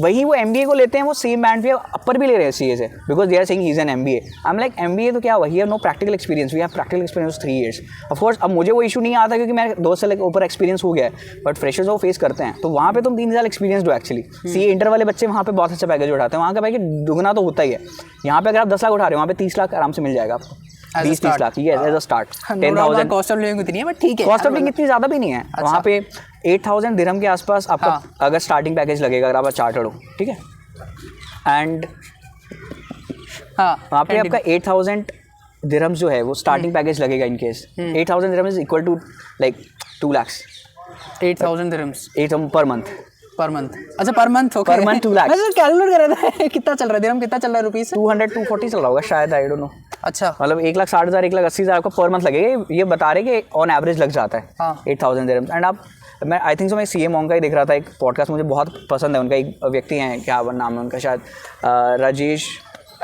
वही वो एमबीए को लेते हैं, वो सेम बैंड पे अपर भी ले रहे हैं सीए से, because they are saying he is an MBA. I am like MBA तो क्या, वही है, no practical experience, we have practical experience 3 years। Of course अब मुझे वो इशू नहीं आता क्योंकि मैं 2 साल के ऊपर एक्सपीरियंस हो गया है, बट फ्रेशर्स वो फेस करते हैं। तो वहाँ पे तुम 3 साल एक्सपीरियंस दो एक्चुअली। सीए इंटर वाले बच्चे वहाँ पे बहुत अच्छा पैकेज उठाते हैं, वहाँ का पैकेज दुगना तो होता ही है। यहाँ पे अगर आप 10 लाख उठा रहे हो, वहाँ पे 30 लाख आराम से मिल जाएगा आपको, 20-30 लाख, ये as a start. 10,000 cost of living इतनी है, बट ठीक है, कॉस्ट ऑफ लिविंग इतनी ज़्यादा भी नहीं है। वहाँ पे 8,000 दिरहम के आसपास आपका अगर स्टार्टिंग पैकेज लगेगा, अगर आप चार्टर्ड हो, ठीक है। एंड वहाँ पे आपका 8,000 दिरहम्स जो है वो स्टार्टिंग पैकेज लगेगा in case. 8,000 dirham is equal to like 2 lakhs। 8,000 dirhams per month. अच्छा, per month, okay. Per month 2 lakhs। मैं तो कैलकुलेट कर रहा था कितना चल रहा है दिरहम, कितना चल रहा है रुपीस? 200-240 चल रहा होगा शायद, आई डोंट नो। अच्छा, मतलब 1,60,000 1,80,000 आपको पर मंथ लगेगा। ये बता रहे कि ऑन एवरेज लग जाता है 8,000 दिरहम्स। एंड आप, मैं आई थिंक सो मैं सीए मॉन्ग का ही देख रहा था, एक पॉडकास्ट मुझे बहुत पसंद है उनका। एक व्यक्ति हैं, क्या नाम है उनका, शायद राजेश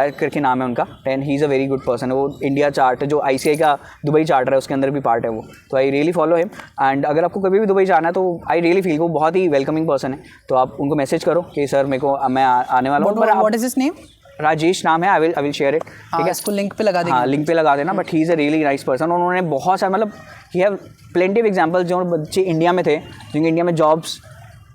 करके नाम है उनका, and he is a very good person. वो इंडिया चार्ट जो ICI का दुबई चार्टर है उसके अंदर भी पार्ट है वो, तो I really follow him. And अगर आपको कभी भी दुबई जाना है तो आई रियली फील वो बहुत ही वेलकमिंग पर्सन है, तो आप उनको मैसेज करो कि सर मेरे को मैं आने वाला हूँ। What is his name? Rajesh नाम है, आई विल शेयर इट, ठीक है, इसको लिंक पे लगा देंगे। हाँ लिंक पे लगा देना। But he is a really nice person. उन्होंने बहुत सारे मतलब he have plenty of examples जो बच्चे इंडिया में थे, जिनके इंडिया में जॉब्स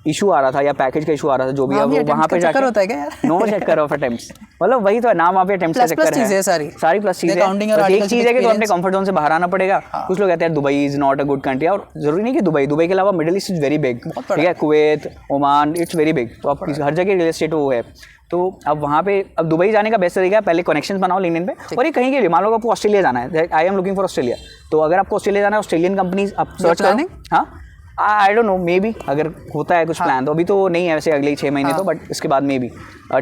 इशू आ रहा था या पैकेज का इशू आ रहा था, जो भी है वो वहाँ पे जाकर होता है क्या यार? नो चक्कर ऑफ अटेम्प्ट्स, मतलब वही तो है नाम, वहाँ पे अटेम्प्ट्स का चक्कर है, सारी प्लस चीज़ें। एक चीज़ है कि तो अपने कंफर्ट जोन से बाहर आना पड़ेगा। कुछ लोग कहते हैं Dubai is not a good country, और जरूरी नहीं कि दुबई के अलावा middle east is very big, ठीक है, Kuwait, Oman, it's very big. तो आप हर जगह रियल एस्टेट वो है, तो अब वहाँ पे अब दुबई जाने का बेस्ट तरीका है पहले कनेक्शंस बनाओ लिंक्डइन पे। और ये कहीं के लिए मान लो आपको ऑस्ट्रेलिया जाना है, आई एम लुकिंग फॉर ऑस्ट्रेलिया, तो अगर आपको ऑस्ट्रेलिया जाना है ऑस्ट्रेलियन कंपनीज आप सर्च करो। हाँ I don't know, may be अगर होता है कुछ प्लान, तो अभी तो नहीं है वैसे अगले 6 महीने तो, बट इसके बाद मे बी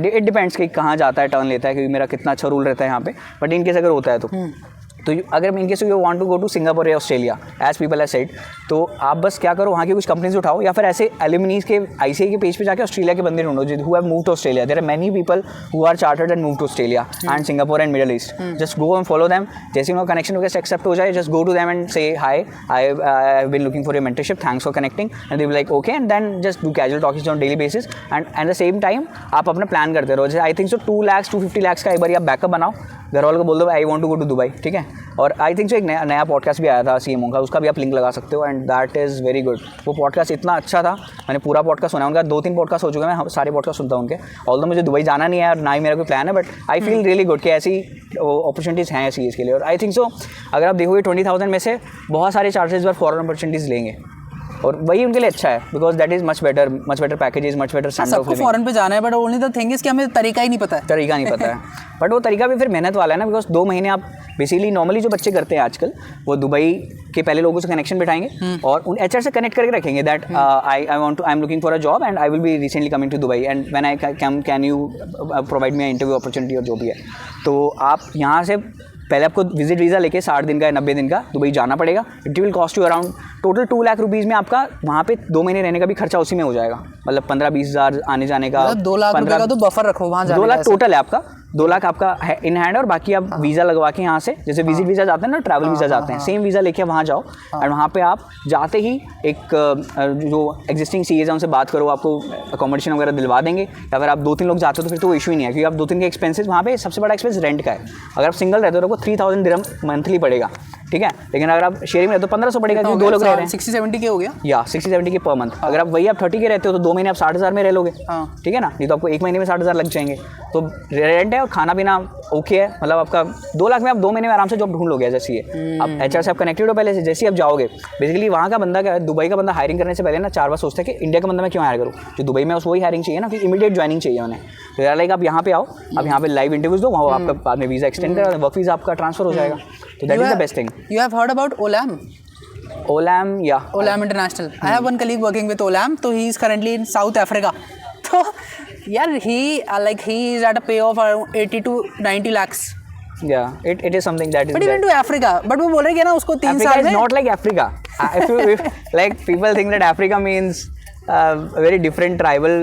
इट डिपेंड्स कि कहाँ जाता है, टर्न लेता है, क्योंकि मेरा कितना अच्छा रूल रहता है यहाँ पे। बट इनकेस अगर होता है तो अगर in case you want to go to Singapore या Australia as people have said, तो आप बस क्या करो वहाँ की कुछ कंपनीज उठाओ, या फिर ऐसे एल्यूमिनीज के ICI के पेज पे जाके ऑस्ट्रेलिया के बंदे ढूंढो who have moved to Australia. There are many people who are chartered and move to Australia and Singapore and Middle East. Just go and follow them, जैसे उनका कनेक्शन वगैरह एक्सेप्ट हो जाए, just go to them and say hi, I have been looking for your mentorship, thanks for connecting, and they will like okay, and then just do casual talkings on daily basis, and at the same time आप अपना प्लान करते रहो। जैसे I think so 2 lakh 250 lakh का एक बार आप बैकअप बनाओ, घर वालों को बोल दो I want to go to Dubai, ठीक है। और आई थिंक सो एक नया पॉडकास्ट भी आया था CMO का, उसका भी आप लिंक लगा सकते हो, and that is very good. वो पॉडकास्ट इतना अच्छा था, मैंने पूरा पॉडकास्ट सुना, उनका 2-3 पॉडकास्ट हो चुके हैं, मैं सारे पॉडकास्ट सुनता हूँ उनके। ऑल्दो मुझे दुबई जाना नहीं है और ना ही मेरा कोई प्लान है, but I feel really good कि ऐसी अपॉर्चुनिटीज़ हैं ऐसी इसके लिए। और आई थिंक सो अगर आप देखोगे 20,000 में से बहुत सारे चार्जेस पर फॉरेन अपॉर्चुनिटीज़ लेंगे, और वही उनके लिए अच्छा है, because that is much better packages, much better standard of living. Foreign पे जाना है, but only the thing is कि हमें तरीका ही नहीं पता है। तरीका नहीं पता है, बट वो तरीका भी फिर मेहनत वाला है ना, बिकॉज 2 महीने आप बेसिकली नॉर्मली जो बच्चे करते हैं आजकल, वो दुबई के पहले लोगों से कनेक्शन बिठाएंगे और उन HR से कनेक्ट करके रखेंगे that I am looking for a job and I will be recently coming to Dubai, and when I can you provide me interview opportunity और जो भी है। तो आप यहाँ से पहले आपको विजिट वीज़ा लेके 60 दिन का या 90 दिन का दुबई जाना पड़ेगा। It will cost you around total 2 lakh rupees में आपका वहाँ पे 2 महीने रहने का भी खर्चा उसी में हो जाएगा, मतलब 15-20 हज़ार आने जाने का, 2 लाख रुपए का तो बफर रखो वहाँ जाने 2 लाख टोटल है आपका, 2 लाख आपका इन हैंड, और बाकी आप वीज़ा लगवा के यहाँ से, जैसे विजिट वीज़ा जाते हैं ना, ट्रैवल वीज़ा जाते हैं, सेम वीज़ा लेके वहाँ जाओ, और वहाँ पे आप जाते ही एक जो एग्जिस्टिंग CAs है उनसे बात करो, आपको अकोमोडेशन वगैरह दिलवा देंगे, या अगर आप 2-3 लोग जाते हो तो फिर तो वो इशू ही नहीं है, क्योंकि आप 2-3 के एक्सपेंसेस वहाँ पे सबसे बड़ा एक्सपेंस रेंट का है। अगर आप सिंगल रहते हो तो आपको 3,000 दिरहम मंथली पड़ेगा, ठीक है, लेकिन अगर आप शेयरिंग में रहते हो 1500 पड़ेगा, क्योंकि 2 लोग रह रहे हैं। 60-70 के हो गया, या 60-70 के पर मंथ। अगर आप वही आप 30 के रहते हो तो 2 महीने आप 60,000 में रह लोगे, ठीक है ना, नहीं तो आपको 1 महीने में 60,000 लग जाएंगे। तो रेंट है और खाना पीना ओके है, मतलब आपका 2 लाख में आप 2 महीने में आराम से जॉब ढूंढ लोगे। जैसे ये आप HR से आप कनेक्टेड हो पहले से, जैसे आप जाओगे बेसिकली वहाँ का बंदा क्या है, दुबई का बंदा हायरिंग करने से पहले ना 4 बार सोचता है कि इंडिया का बंदा मैं क्यों हायर करूँ, जो दुबई में वही हायरिंग चाहिए ना, कि इमीडिएट ज्वाइनिंग चाहिए उन्हें। तो यार लाइक आप यहाँ पे आओ, आप यहाँ पे लाइव इंटरव्यूज दो, वहाँ आपका बाद में वीज़ा एक्सटेंड करा, वर्क वीज़ा आपका ट्रांसफर हो जाएगा। तो that is the best thing. You have heard about Olam? Olam, yeah. Olam International. I have one colleague working with Olam, so he is currently in South Africa. So यार he is at a pay of around 80 to 90 lakhs. Yeah, it is something that is. But even to Africa, but वो बोल रहे हैं ना उसको 3 साल में. Africa is not like Africa. if like people think that Africa means a very different tribal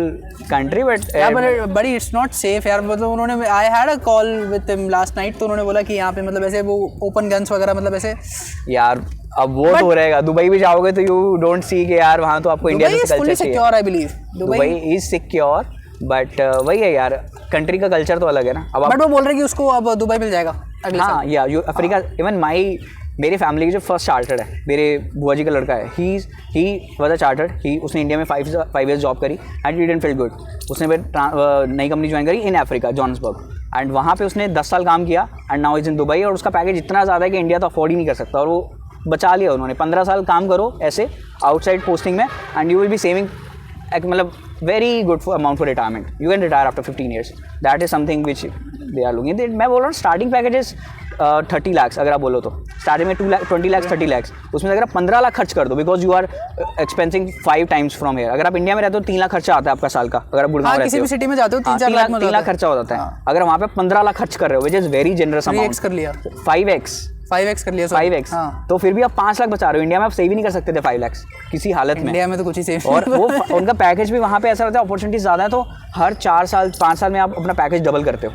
country, but yeah, but it's not safe यार। मतलब उन्होंने I had a call with him last night, तो उन्होंने बोला कि यहाँ पे मतलब ऐसे वो ओपन गन्स वगैरह मतलब ऐसे यार अब वो तो रहेगा। दुबई भी जाओगे तो यू डोंट सी कि यार वहाँ तो आपको इंडिया से कल्चर चाहिए। Dubai is fully secure, I believe. Dubai is secure, but वही है यार, कंट्री का कल्चर तो अलग है ना। अब बट वो बोल रहे हैं कि उसको अब दुबई मिल जाएगा अगले साल। हाँ या अफ्रीका, इवन मेरे फैमिली की जो फर्स्ट चार्टर्ड है, मेरे बुआ जी का लड़का है, ही वाज अ चार्टर्ड, उसने इंडिया में 5 ईयर्स जॉब करी and he didn't feel good. उसने फिर नई कंपनी ज्वाइन करी इन अफ्रीका, जोहान्सबर्ग, एंड वहाँ पे उसने 10 साल काम किया and now is in Dubai. और उसका पैकेज इतना ज़्यादा है कि इंडिया तो अफोर्ड ही नहीं कर सकता, और वो बचा लिया उन्होंने। 15 साल काम करो ऐसे आउटसाइड पोस्टिंग में and you will be saving मतलब very good amount for retirement. You can retire after 15 years, that is something which they are looking. मैं बोल रहा हूँ स्टार्टिंग पैकेजेस 30 लाख अगर आप बोलो तो, स्टार्टिंग में 20 लाख 30 लाख, उसमें अगर आप 15 लाख खर्च कर दो, because you are expensing 5 times from here. अगर आप इंडिया में रहते हो 3 लाख खर्चा आता है आपका साल का, अगर आप गुड़गांव रहते हो किसी भी सिटी में जाते हो 3 लाख खर्चा हो जाता है। अगर वहाँ पे 15 लाख खर्च कर रहे हो, which is very generous amount, कर लिया 5x 5x कर लिया 5x, हाँ। तो फिर भी आप 5 लाख बचा रहे हो। इंडिया में आप सेव ही नहीं कर सकते थे 5 लाख किसी हालत में। इंडिया में तो कुछ ही सेव और वो उनका पैकेज भी वहाँ पे ऐसा रहता है, अपॉर्चुनिटी ज़्यादा है, तो हर 4 साल 5 साल में आप अपना पैकेज डबल करते हो।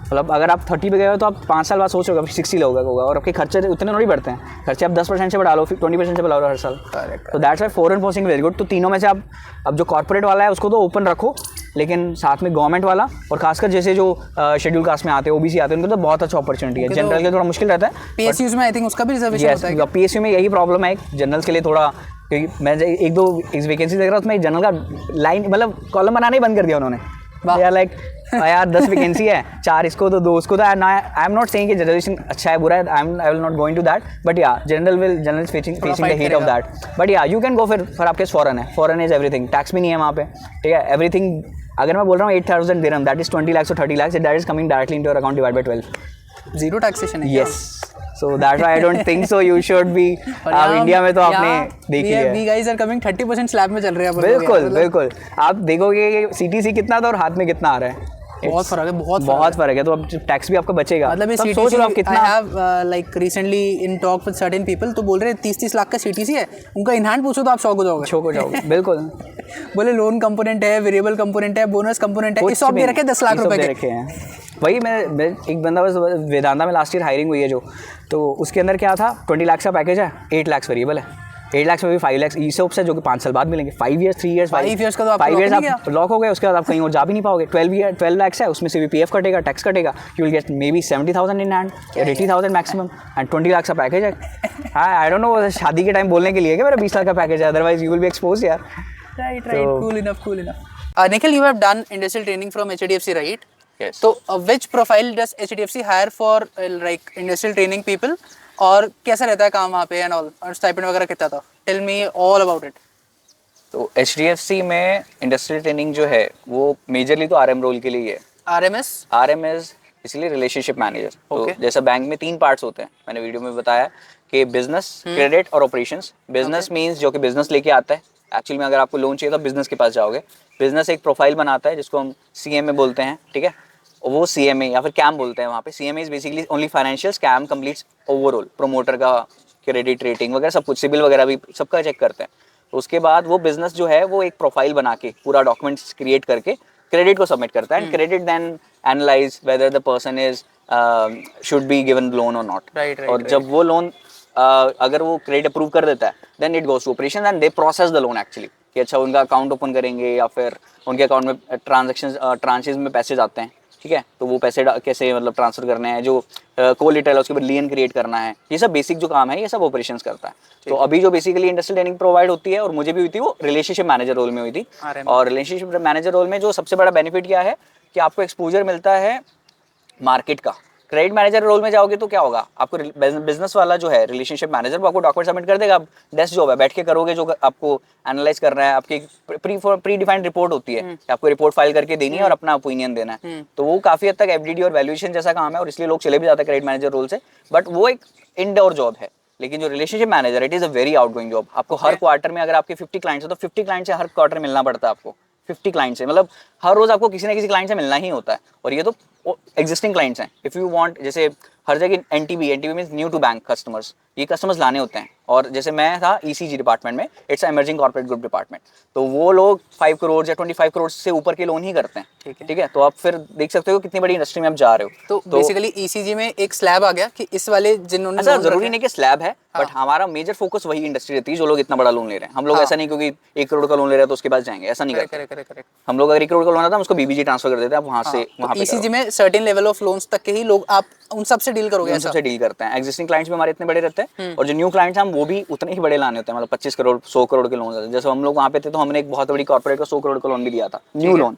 मतलब अगर आप 30 पे गए हो तो आप 5 साल बाद सोच रहे हो 60 लोग होगा, और आपके खर्चे उतने नहीं बढ़ते हैं। खर्चे आप 10% से बढ़ा लो, फिर 20% से बढ़ा लो हर साल। तो that's why foreign posting very good. तो तीनों में से आप अब जो कॉर्पोरेट वाला है उसको तो ओपन रखो, लेकिन साथ में गवर्नमेंट वाला और खासकर जैसे जो शेड्यूल कास्ट में आते हैं, ओबीसी आते हैं, उनको तो बहुत अच्छा अपॉर्चुनिटी है। जनरल के थोड़ा मुश्किल रहता है। पीएसयूज में आई थिंक उसका भी रिजर्वेशन होता है। पीएसयू में यही प्रॉब्लम है जनरल्स के लिए थोड़ा, क्योंकि मैं एक दो वैकेंसी देख रहा हूँ उसमें जनरल का लाइन मतलब कॉलम बनाना ही बंद कर दिया उन्होंने। यार लाइक यार 10 वैकेंसी है, 4 इसको तो 2 उसको। तो आई एम नॉट सेइंग कि जनरलाइजेशन अच्छा है बुरा है, I will not going to that, but yeah general facing the heat of that. But yeah you can go फिर आपके फॉरेन है, फॉरेन इज एवरीथिंग, टैक्स भी नहीं है वहाँ पे, ठीक है, एवरीथिंग। अगर मैं बोल रहा हूँ 8,000 dirham, that is 20 lakhs or 30 lakhs, that is coming directly into your account divide by 12। Zero taxation है। Yes, so that's why I don't think so you should be. आप इंडिया में तो आपने देखी है, we guys are coming 30% slab में चल रहे हैं। बिल्कुल बिल्कुल। आप देखोगे कि सीटीसी कितना था और हाथ में कितना आ रहा है, बहुत फर्क है, बहुत फर्क है। तो अब टैक्स भी आपका बचेगा। मतलब ये सोच लो आप कितना। I have like recently in talk with certain people, तो बोल रहे हैं 30-30 लाख का सीटीसी है, उनका इन हैंड पूछो तो आप शॉक हो जाओगे। बिल्कुल। बोले लोन कंपोनेंट है, वेरिएबल कंपोनेंट है, बोनस कंपोनेंट है, सब दे रखे 10 लाख रुपए के रखे हैं। वही मैं एक बंदा बस वेदांता में लास्ट ईयर हायरिंग हुई है जो, तो उसके अंदर क्या था, 20 लाख का पैकेज है, 8 लाख वेरिएबल है, 8 लाख में भी 5 लाख ईसोप से जो कि 5 साल बाद मिलेंगे। 5 ईयर्स 3 ईयर्स 5 ईयर्स का तो 5 ईयर्स आप लॉक हो गए, उसके बाद आप कहीं और जा भी नहीं पाओगे। 12 लाख है, उसमें से भी पीएफ कटेगा, टैक्स कटेगा, you will get may be 70,000 in hand या 80,000 मैक्सिमम, एंड 20 लाख का पैकेज है। आई डोंट नो शादी के टाइम बोलने के लिए कि मेरा 20 लाख का पैकेज है, otherwise you will be expose यार। Right, cool enough. Nikhil, you have done industrial training from HDFC, right? Yes. तो which profile does HDFC hire for like industrial training people, और कैसा रहता है काम वहाँ पे एंड ऑल, और स्टाइपेंड वगैरह कितना था? Tell me all about it. तो HDFC में इंडस्ट्रियल ट्रेनिंग जो है वो मेजरली तो RM रोल के लिए है। RMS इसलिए रिलेशनशिप मैनेजर। तो जैसा बैंक में 3 पार्ट्स होते हैं, मैंने वीडियो में बताया कि बिजनेस, क्रेडिट और ऑपरेशंस। बिजनेस मीन्स जो कि बिजनेस लेके आता है, एक्चुअली में अगर आपको लोन चाहिए तो बिजनेस के पास जाओगे। बिजनेस एक प्रोफाइल बनाता है जिसको हम CMA बोलते हैं, ठीक है, वो CMA या फिर CAM बोलते हैं वहाँ पे। CMA is basically only financials, CAM completes overall, promoter का क्रेडिट रेटिंग वगैरह सब कुछ, सिबिल वगैरह भी सबका चेक करते हैं। तो उसके बाद वो बिजनेस जो है वो एक प्रोफाइल बना के पूरा डॉक्यूमेंट्स क्रिएट करके क्रेडिट को सबमिट करता है, and credit then analyse whether the person is should be given loan और नॉट। और जब वो लोन अगर वो क्रेडिट अप्रूव कर देता है, then it goes to operation and they process the loan actually, कि अच्छा उनका अकाउंट ओपन करेंगे या फिर उनके अकाउंट में ट्रांजेक्शन में पैसे जाते हैं, ठीक है, तो वो पैसे कैसे मतलब ट्रांसफर करने हैं, जो कोलेटरल है उसके बाद लियन क्रिएट करना है, ये सब बेसिक जो काम है ये सब ऑपरेशंस करता है। तो अभी जो बेसिकली इंडस्ट्रियल ट्रेनिंग प्रोवाइड होती है और मुझे भी हुई थी, वो रिलेशनशिप मैनेजर रोल में हुई थी। और रिलेशनशिप मैनेजर रोल में जो सबसे बड़ा बेनिफिट क्या है कि आपको एक्सपोजर मिलता है मार्केट का। क्रेडिट मैनेजर रोल में जाओगे तो क्या होगा, आपको बिजनेस वाला जो है रिलेशनशिप मैनेजर वो आपको डॉक्यूमेंट सबमिट कर देगा, आप डेस्क जॉब है, बैठ के करोगे, जो आपको एनालाइज करना है, आपकी प्री डिफाइंड रिपोर्ट होती है, आपको रिपोर्ट फाइल करके देनी है और अपना ओपिनियन देना है। तो वो काफी हद तक FDD और वैल्यूएशन जैसा काम है, और इसलिए लोग चले भी जाते हैं क्रेडिट मैनेजर रोल से, बट वो एक इनडोर जॉब है। लेकिन जो relationship manager it is a very outgoing job. आपको हर क्वार्टर में अगर आपके 50 क्लाइंट्स है तो 50 क्लाइंट से हर क्वार्टर मिलना पड़ता है आपको, 50 क्लाइंट से, मतलब हर रोज आपको किसी ना किसी क्लाइंट से मिलना ही होता है, और ये तो एग्जिस्टिंग क्लाइंट्स हैं। इफ यू वांट, जैसे हर जगह NTB means new to bank customers, ये कस्टमर्स लाने होते हैं। और जैसे मैं था ECG डिपार्टमेंट में, it's emerging corporate group department, तो वो लोग 5 करोड़ या 25 करोड़ से ऊपर के लोन ही करते हैं, ठीक है। तो आप फिर देख सकते हो कितनी बड़ी इंडस्ट्री में आप जा रहे हो। तो बेसिकली ECG में एक स्लैब आ गया कि इस वाले जिन्होंने, ऐसा जरूरी नहीं कि स्लैब है, बट हमारा मेजर फोकस वही इंडस्ट्री रहती है जो लोग इतना बड़ा लोन ले रहे हैं। हम लोग ऐसा नहीं क्योंकि 1 करोड़ का लोन ले रहे हैं तो उसके पास जाएंगे, ऐसा नहीं करते। हम लोग अगर 1 करोड़ का लोन आता है उसको BBG ट्रांसफर कर देते हैं, आप वहाँ से वहाँ पे। ECG में सर्टेन लेवल ऑफ लोन्स तक के ही लोग, आप उन सब से डील करोगे? उन सबसे डील करते हैं। एग्जिस्टिंग क्लाइंट्स भी हमारे इतने बड़े रहते हैं, और जो न्यू क्लाइंट्स हैं वो भी उतने ही बड़े लाने होते हैं, मतलब 25 करोड़ 100 करोड़ के लोन। जैसे हम लोग वहाँ पे थे तो हमने एक बहुत बड़ी कॉर्पोरेट का 100 करोड़ का लोन भी दिया था, न्यू लोन।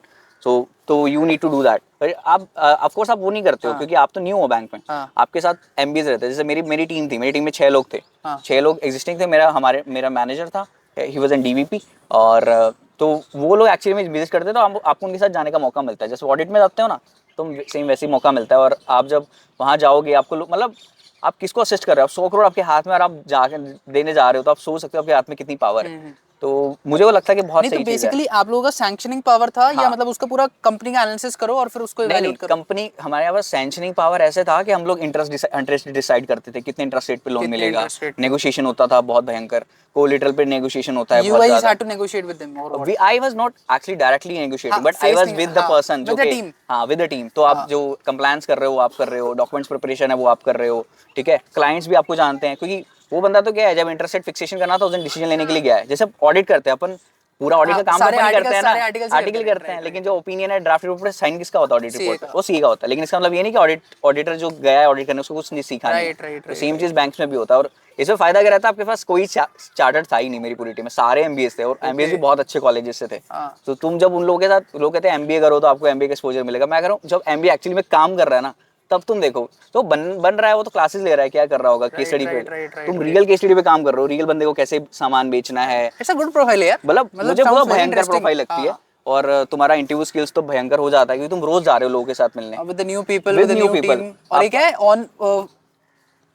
तो you need to do that. आप ऑफ कोर्स आप वो नहीं करते हो क्योंकि आप तो न्यू हो बैंक में, आपके साथ MBs रहते हैं। जैसे मेरी टीम थी, मेरी टीम में 6 लोग थे, 6 लोग एग्जिस्टिंग थे। मेरा मैनेजर था, ही वाज एन DVP, और तो वो लोग एक्चुअली में विजिट करते, तो आपको उनके साथ जाने का मौका मिलता है। जैसे ऑडिट में जाते हो ना, तो सेम वैसे ही मौका मिलता है। और आप जब वहाँ जाओगे, आपको मतलब आप किसको असिस्ट कर रहे हो, 100 करोड़ आपके हाथ में और आप जाके देने जा रहे हो, तो आप सोच सकते हो आपके हाथ में कितनी पावर है। तो मुझे वो लगता है कि बहुत नहीं, तो सही चीज़ है। बेसिकली आप लोगों का सैंक्शनिंग पावर था या हाँ। मतलब उसका पूरा कंपनी का एनालिसिस करो और फिर उसको नहीं नहीं, इवैल्यूएट करो? कंपनी हमारे यहाँ पास सैंक्शनिंग पावर ऐसे था कि हम लोग इंटरेस्ट डिसाइड करते थे कितने इंटरेस्ट रेट पे लोन कितने मिलेगा। इंटरेस्ट रेट पे? नेगोशिएशन होता था बहुत भयंकर, कोलेटरल पे नेगोशिएशन होता है You बहुत guys ज्यादा। had to negotiate with them or what? We I was not actually directly negotiating, हाँ, बट आई फेस वाज नहीं, विद द हाँ, पर्सन जो with the कि team. हाँ विद द टीम। तो आप हाँ, जो कंप्लायंस कर रहे हो आप कर रहे हो, डॉक्यूमेंट्स प्रिपरेशन है वो आप कर रहे हो, ठीक है। क्लाइंट्स भी आपको जानते हैं, क्योंकि वो बंदा तो क्या है, जब इंटरेस्ट रेट फिक्सेशन करना था उस दिन डिसीजन लेने के लिए गया है। जैसे ऑडिट करते हैं अपन, पूरा ऑडिट हाँ, का काम तो सारे अपन ही करते आर्टिकल्स हैं ना, सारे आर्टिकल्स ही आर्टिकल करते हैं, करते हैं, राइट लेकिन राइट। जो ओपिनियन है ड्राफ्ट रिपोर्ट पर साइन किसका होता है ऑडिट सीए रिपोर्ट पे, का। वो सी का होता है। लेकिन इसका मतलब ये नहीं कि ऑडिटर जो गया है ऑडिट करने उसको कुछ नहीं सीखा नहीं है। राइट राइट तो राइट सेम चीज राइट। बैंक्स में भी होता है। और इसमें फायदा क्या रहता है, आपके पास कोई चार्टर्ड था ही नहीं मेरी पूरी टीम में, सारे एमबीएस थे, और एमबीएस भी ओके। बहुत अच्छे कॉलेजेस से थे। हाँ, तो तुम जब उन लोगों के साथ, लोग कहते हैं एमबीए करो तो आपको एमबीए का एक्सपोजर मिलेगा, मैं कह रहा हूँ जब एमबीए एक्चुअली में काम कर रहा है ना, तब तुम देखो तो बन रहा है वो तो क्लासेस ले रहा है, क्या कर रहा होगा केस राइट स्टडी पे। राइट राइट राइट तुम राइट। रियल केस स्टडी पे काम कर रहे हो, रियल बंदे को कैसे सामान बेचना है। इट्स अ गुड प्रोफाइल है यार, मतलब मुझे बहुत साउंड्स वेरी भयंकर इंटरेस्टिंग। प्रोफाइल लगती है। हाँ, और तुम्हारा इंटरव्यू स्किल्स तो भयंकर हो जाता है, क्योंकि तुम रोज जा रहे हो लोगों के साथ मिलने, with the new people, with with the new new people. Team, और एक है ऑन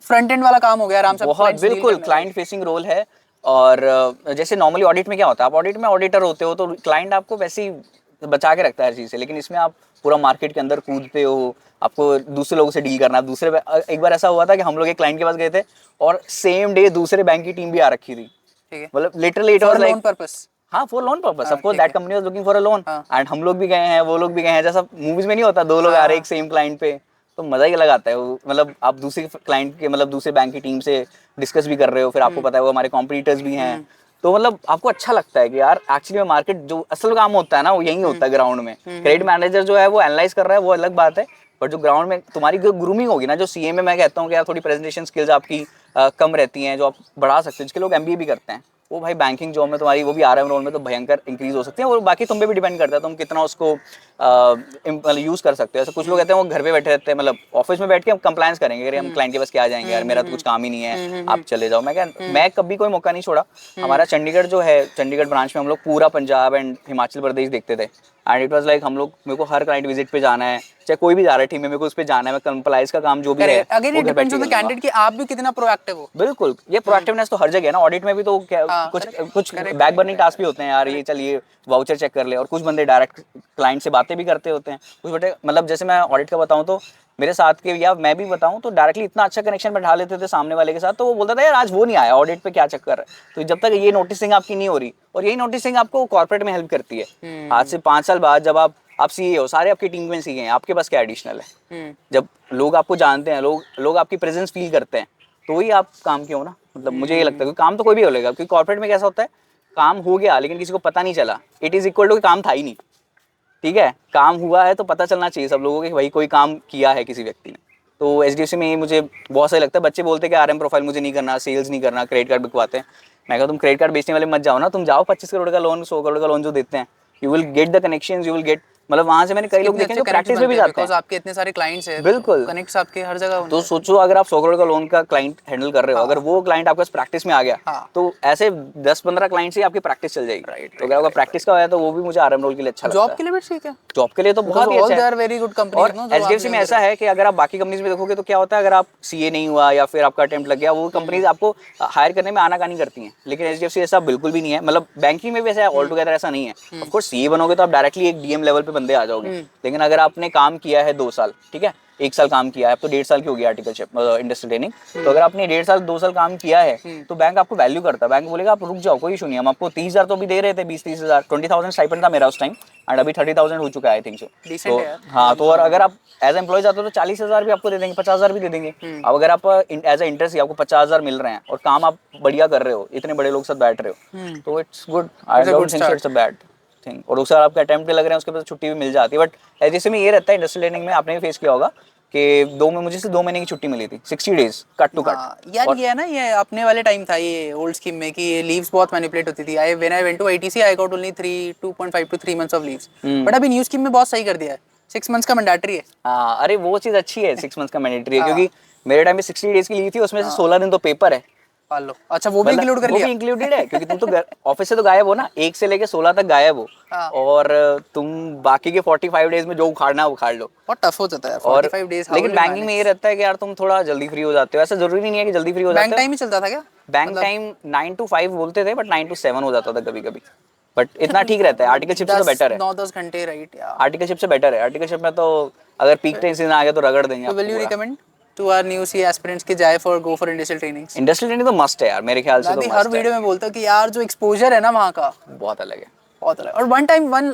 फ्रंट एंड वाला काम हो गया, आराम से बहुत क्लाइंट्स डील बिल्कुल करने, क्लाइंट राइट? फेसिंग रोल है। और जैसे नॉर्मली ऑडिट में क्या होता है, आप ऑडिट में ऑडिटर होते हो तो क्लाइंट आपको वैसे ही बचा के रखता है हर चीज़ से, लेकिन इसमें आप पूरा मार्केट के अंदर कूदते हो, आपको दूसरे लोगों से डील करना है। एक बार ऐसा हुआ था कि हम लोग एक क्लाइंट के पास गए थे और सेम डे दूसरे बैंक की टीम भी आ रखी थी। ठीक है, मतलब literally it for was loan like, purpose. हाँ फॉर लोन पर्पस, हाँ, ऑफ कोर्स ठीक दैट है। Company was looking for a loan. हाँ एंड हम लोग भी गए हैं, वो लोग भी गए हैं, जैसा मूवीज में नहीं होता दो लोग आ रहे हैं हाँ। एक सेम क्लाइंट पे। तो मजा ही अलग आता है वो, मतलब आप दूसरे क्लाइंट के, मतलब दूसरे बैंक की टीम से डिस्कस भी कर रहे हो, फिर आपको पता है वो हमारे कॉम्पिटिटर्स भी हैं। तो मतलब आपको अच्छा लगता है कि यार एक्चुअली में मार्केट जो असल काम होता है ना वो यही होता है ग्राउंड में। क्रेडिट मैनेजर जो है वो एनालाइज कर रहा है वो अलग बात है, बट जो ग्राउंड में तुम्हारी ग्रूमिंग होगी ना, जो सीए में मैं कहता हूँ कि यार थोड़ी प्रेजेंटेशन स्किल्स आपकी कम रहती हैं, जो आप बढ़ा सकते हैं, जिसके लोग एमबीए भी करते हैं, वो भाई बैंकिंग जॉब में तुम्हारी, वो भी आरएम रोल में तो भयंकर इंक्रीज हो सकती है। और बाकी तुम पे भी डिपेंड करता है तुम कितना उसको यूज कर सकते हो। ऐसे कुछ लोग कहते हैं वो घर पे बैठे रहते हैं, मतलब ऑफिस में बैठ के हम कंप्लायंस करेंगे, अरे हम क्लाइंट के पास क्या जाएंगे यार, मेरा तो कुछ काम ही नहीं है, आप चले जाओ। मैं कभी कोई मौका नहीं छोड़ा। हमारा चंडीगढ़ जो है, चंडीगढ़ ब्रांच में हम लोग पूरा पंजाब एंड हिमाचल प्रदेश देखते थे। एंड इट वाज लाइक हम लोग, मेरे को हर क्लाइंट विजिट पे जाना है, चाहे कोई भी जा रहा है टीम में, मेरे को उस पे जाना है। मैं कंप्लाइंस का काम जो भी है करेक्ट, अगेन वो इट घर बैठ डिपेंड्स के ऑन कर द लूंगा। कैंडिडेट कि आप भी कितना प्रोएक्टिव हो। बिल्कुल, ये प्रोएक्टिवनेस तो हर जगह है ना, ऑडिट में भी तो क्या हाँ, कुछ करेक्ट कुछ correct back burning correct task भी होते हैं यार, ये चलिए वाउचर चेक कर ले, और कुछ बंदे डायरेक्ट क्लाइंट से बातें भी करते होते हैं। कुछ बटे मतलब जैसे मैं ऑडिट का बताऊं तो मेरे साथ के, या मैं भी बताऊं तो डायरेक्टली इतना अच्छा कनेक्शन बैठा लेते थे सामने वाले के साथ, तो वो बोलता था यार आज वो नहीं आया ऑडिट पे, क्या चक्कर है। तो जब तक ये नोटिसिंग आपकी नहीं हो रही, और यही नोटिसिंग आपको कॉर्पोरेट में हेल्प करती है। आज से 5 साल बाद जब आप सीए हो, सारे आपकी टीम में सीए हैं, आपके पास क्या एडिशनल है। जब लोग आपको जानते हैं, लोग आपकी प्रेजेंस फील करते हैं, तो ही आप काम क्यों ना, मतलब मुझे ये लगता है कि काम तो कोई भी हो लेगा, क्योंकि कॉर्पोरेट में कैसा होता है, काम हो गया लेकिन किसी को पता नहीं चला, इट इज इक्वल टू काम था ही नहीं। ठीक है, काम हुआ है तो पता चलना चाहिए सब लोगों को कि भाई कोई काम किया है किसी व्यक्ति ने। तो एचडीएफसी में ये मुझे बहुत सही लगता है। बच्चे बोलते हैं कि आरएम प्रोफाइल मुझे नहीं करना, सेल्स नहीं करना, क्रेडिट कार्ड बिकवाते हैं। मैं कहा तुम क्रेडिट कार्ड बेचने वाले मत जाओ ना, तुम जाओ 25 करोड़ का लोन, 100 करोड़ का लोन जो देते हैं, you will get the connections, you will get, मतलब वहां से मैंने कई लोग कितने देखे अच्छे जो कनेक्ट्स प्रैक्टिस में बनते भी हैं जाते हैं। बिकॉज आपके इतने सारे क्लाइंट्स हैं, बिल्कुल। कनेक्ट्स आपके हर जगह तो होंगे। सोचो अगर आप 100 करोड़ का लोन का क्लाइंट हैंडल कर रहे हो, हाँ अगर वो क्लाइंट आपके पास प्रैक्टिस में आ गया, हाँ, तो ऐसे 10-15 क्लाइंट से आपकी प्रैक्टिस चल जाएगी। राइट तो अगर आपका राइट प्रैक्टिस का होया तो वो भी मुझे आरएम रोल के लिए अच्छा लगता जॉब है। के लिए भी ठीक है, जॉब के लिए तो बिकॉज बहुत ही ऑल अच्छा दे है। आर वेरी गुड और कंपनीज नो, जो आप एचडीएफसी नेम में दे ऐसा रहे है कि अगर आप बाकी कंपनीज में देखोगे तो क्या होता है, अगर आप सीए नहीं हुआ या फिर आपका अटेम्प्ट लग गया, वो कंपनीज आपको हायर करने में आनाकानी करती हैं। लेकिन एचडीएफसी ऐसा बिल्कुल भी नहीं है, मतलब बैंकिंग में भी ऐसा ऑल टुगेदर ऐसा नहीं है। ऑफ कोर्स सीए बनोगे तो आप डायरेक्टली एक डीएम लेवल पे बंदे आ जाओगे, लेकिन अगर आपने काम किया है 2 साल, ठीक है, 1 साल काम किया है, अब तो 1.5 साल की होगी आर्टिकलशिप इंडस्ट्रियल ट्रेनिंग, तो अगर आपने 1.5 साल 2 साल काम किया है तो बैंक आपको वैल्यू करता है। बैंक बोलेगा आप रुक जाओ, कोई इशू नहीं, हम आपको 30,000 तो भी दे रहे थे, 20-30,000, 20,000 स्टाइपेंड था मेरा उस टाइम, एंड अभी 30,000 हो चुका है आई थिंक सो। डिसेंट तो है यार। हाँ, तो और अगर आप एज एम्प्लॉय जाते हो तो 40,000 भी आपको दे देंगे, 50,000 भी दे देंगे। अब अगर आप एज ए इंटरेस्ट आपको 50,000 मिल रहे हैं और काम आप बढ़िया कर रहे हो, इतने बड़े लोग साथ बैठ रहे हो, तो it's good, I it's a good don't think so start. It's a bad thing. और दूसरा आपके अटेम्प्ट लग रहे हैं उसके बाद छुट्टी भी मिल जाती है। बट जैसे में ये रहता है इंडस्ट्रियल ट्रेनिंग में, आपने भी फेस किया होगा कि मुझे सिर्फ 2 महीने की छुट्टी मिली थी, 60 डेज कट टू कट। हाँ यार, और ये है ना, ये अपने वाले टाइम था ये ओल्ड स्कीम में कि ये लीव्स बहुत मैनिपुलेट होती थी। I when I went to ITC I got only 2.5 to 3 months of leaves, but अभी न्यू स्कीम में बहुत सही कर दिया है, 6 months का मैंडेटरी है। हाँ, अरे वो चीज़ अच्छी है, 6 मंथ्स का मैंडेटरी है, हाँ क्योंकि मेरे टाइम में 60 डेज की लीव थी, उसमें से 16 दिन तो पेपर है। पाल लो। अच्छा वो भी इंक्लूड कर वो लिया? भी इंक्लूडेड है क्योंकि तुम तो ऑफिस से तो गायब हो ना, 1 से लेके 16 तक गायब हो। हाँ। और तुम बाकी के 45 डेज में जो उखाड़ना है उखाड़ लो। बहुत टफ हो जाता है और 45 डेज। लेकिन बैंकिंग में ये रहता है कि यार तुम थोड़ा जल्दी फ्री हो जाते हो, ऐसा जरूरी नहीं है कि जल्दी फ्री हो बैंक जाते हो। टाइम ही चलता था क्या? बैंक टाइम 9 to 5 बोलते थे, बट 9 to 7 हो जाता था कभी कभी, बट इतना ठीक रहता है। आर्टिकल शिप से तो बेटर है। 9-10 घंटे, राइट यार। आर्टिकल शिप से बेटर है। आर्टिकल शिप में तो अगर पीक टेंशन आ गया तो रगड़ देंगे तो विल आपको यू पूरा। Recommend to our new CA aspirants कि जाए for go for industrial trainings? Industrial training तो मस्ट है यार, मेरे ख्याल से मैं तो भी हर मस्ट है। वीडियो में बोलता हूँ कि यार जो एक्सपोजर है ना वहाँ का, बहुत अलग है। बहुत अलग। और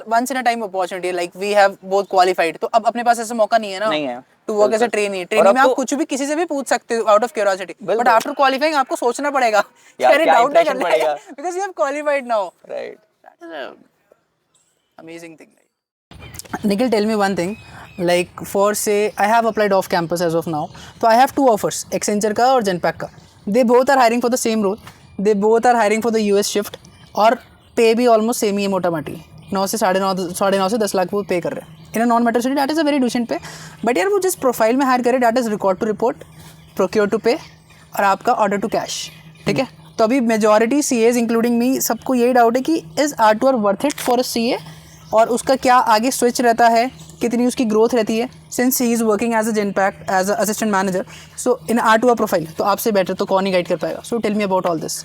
once in a time opportunity, like we have both qualified, तो अब अपने पास ऐसा मौका नहीं है ना, नहीं है टू वर्क एज अ बिल्कुल। ट्रेनी। और ट्रेनी अब में आप तो कुछ भी किसी से भी पूछ सकते हो आउट ऑफ क्यूरियोसिटी, बट बिल्कुल। आफ्टर क्वालिफाइंग आपको सोचना पड़ेगा यार अरे क्या डाउट ना कर impression ले पड़ेगा। Because you have qualified now. Right. That is a amazing thing. Nikhil, tell me one thing. Like for say, I have applied off campus as of now. So I have two offers, Accenture का और Genpact का. They both are hiring for the same role. They both are hiring for the US shift. और पे भी ऑलमोस्ट सेम ही है मोटा माटी। 9 से 9.5 से 10 लाख वो पे कर रहे हैं in a non metro city. That is a very decent pay. But यार वो जिस प्रोफाइल में हायर करे, that is record to report, procure to pay और आपका ऑर्डर टू कैश। ठीक है, तो अभी मेजॉरिटी सी एज इंक्लूडिंग मी सबको यही डाउट है कि is R2R worth it for a CA, और उसका क्या आगे स्विच रहता है, कितनी उसकी ग्रोथ रहती है, since he is working as a Genpact as a assistant manager. So in R2R profile तो आपसे बेटर तो कौन ही गाइड कर पाएगा। So tell me about all this.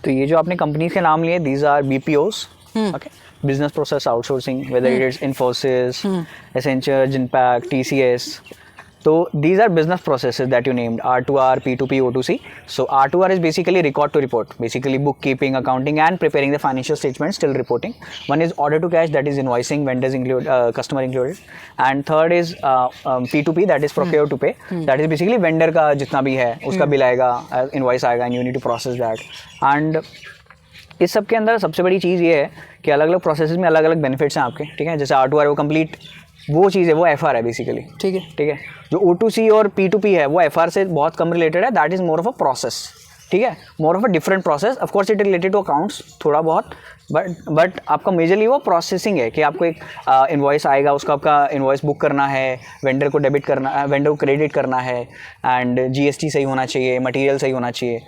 तो ये जो आपने कंपनीज के नाम लिए, these are BPOs, okay, business process outsourcing, whether it is Infosys, Accenture, Genpact, TCS. So these are business processes that you named, R2R, P2P, O2C. So R2R is basically record to report, basically bookkeeping, accounting, and preparing the financial statements till reporting. One is order to cash, that is invoicing, vendors included, customer included. And third is P2P, that is procure to pay. That is basically vendor का जितना भी है उसका बिल आएगा, invoice आएगा, and you need to process that. And इस सब के अंदर सबसे बड़ी चीज़ ये है कि अलग अलग प्रोसेसेस में अलग अलग बेनिफिट्स हैं आपके। ठीक है, जैसे R2R वो कंप्लीट वो चीज़ है, वो FR है बेसिकली। ठीक है, जो O2C और P2P है वो FR से बहुत कम रिलेटेड है। That is more of a process. ठीक है, more of a different process. Of course it related to accounts थोड़ा बहुत, बट आपका मेजरली वो प्रोसेसिंग है कि आपको एक इन्वॉइस आएगा, उसका आपका इन्वॉइस बुक करना है, वेंडर को डेबिट करना है, वेंडर को क्रेडिट करना है, एंड GST सही होना चाहिए, मटीरियल सही होना चाहिए।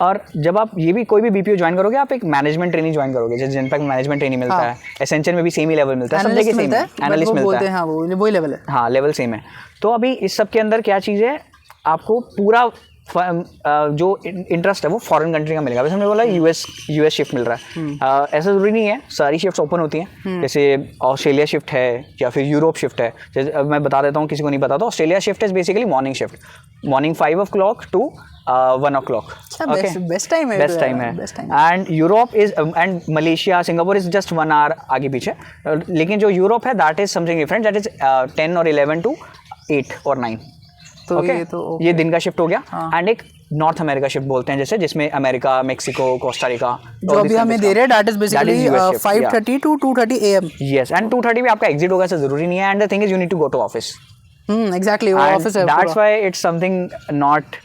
और जब आप ये भी कोई भी BPO ज्वाइन करोगे, आप एक मैनेजमेंट ट्रेनिंग ज्वाइन करोगे, जैसे जिनपैक्ट में मैनेजमेंट ट्रेनिंग मिलता है, एसेंचर में भी सेम ही लेवल मिलता है, सब जगह सेम है, एनालिस्ट मिलता है। हाँ वही लेवल है। हाँ, लेवल सेम है। तो अभी इस सब के अंदर क्या चीज़ है, आपको पूरा जो इंटरेस्ट है वो फॉरेन कंट्री का मिलेगा। वैसे हमने बोला US शिफ्ट मिल रहा है, ऐसा ज़रूरी नहीं है सारी शिफ्ट्स ओपन होती हैं। जैसे ऑस्ट्रेलिया शिफ्ट है या फिर यूरोप शिफ्ट है। जैसे मैं बता देता हूँ, किसी को नहीं पता, तो Australia shift is basically morning shift, morning 5 o'clock to 1 o'clock। Best time है, बेस्ट टाइम है। And Europe is, and Malaysia, Singapore is just 1 hour आगे पीछे। लेकिन जो यूरोप है that is something different, that is 10 or 11 to 8 or 9। तो ये दिन का शिफ्ट हो गया। एंड एक नॉर्थ अमेरिका शिफ्ट बोलते हैं, जैसे जिसमें अमेरिका, मेक्सिको, कोस्टा रिका जो अभी हमें दे रहे हैं, that is basically 5:30 to 2:30 AM। Yes, and 2:30 भी आपका एग्जिट होगा, ऐसा जरूरी नहीं है। And the thing is you need to go to office. Exactly, वो ऑफिस है। That's why it's something not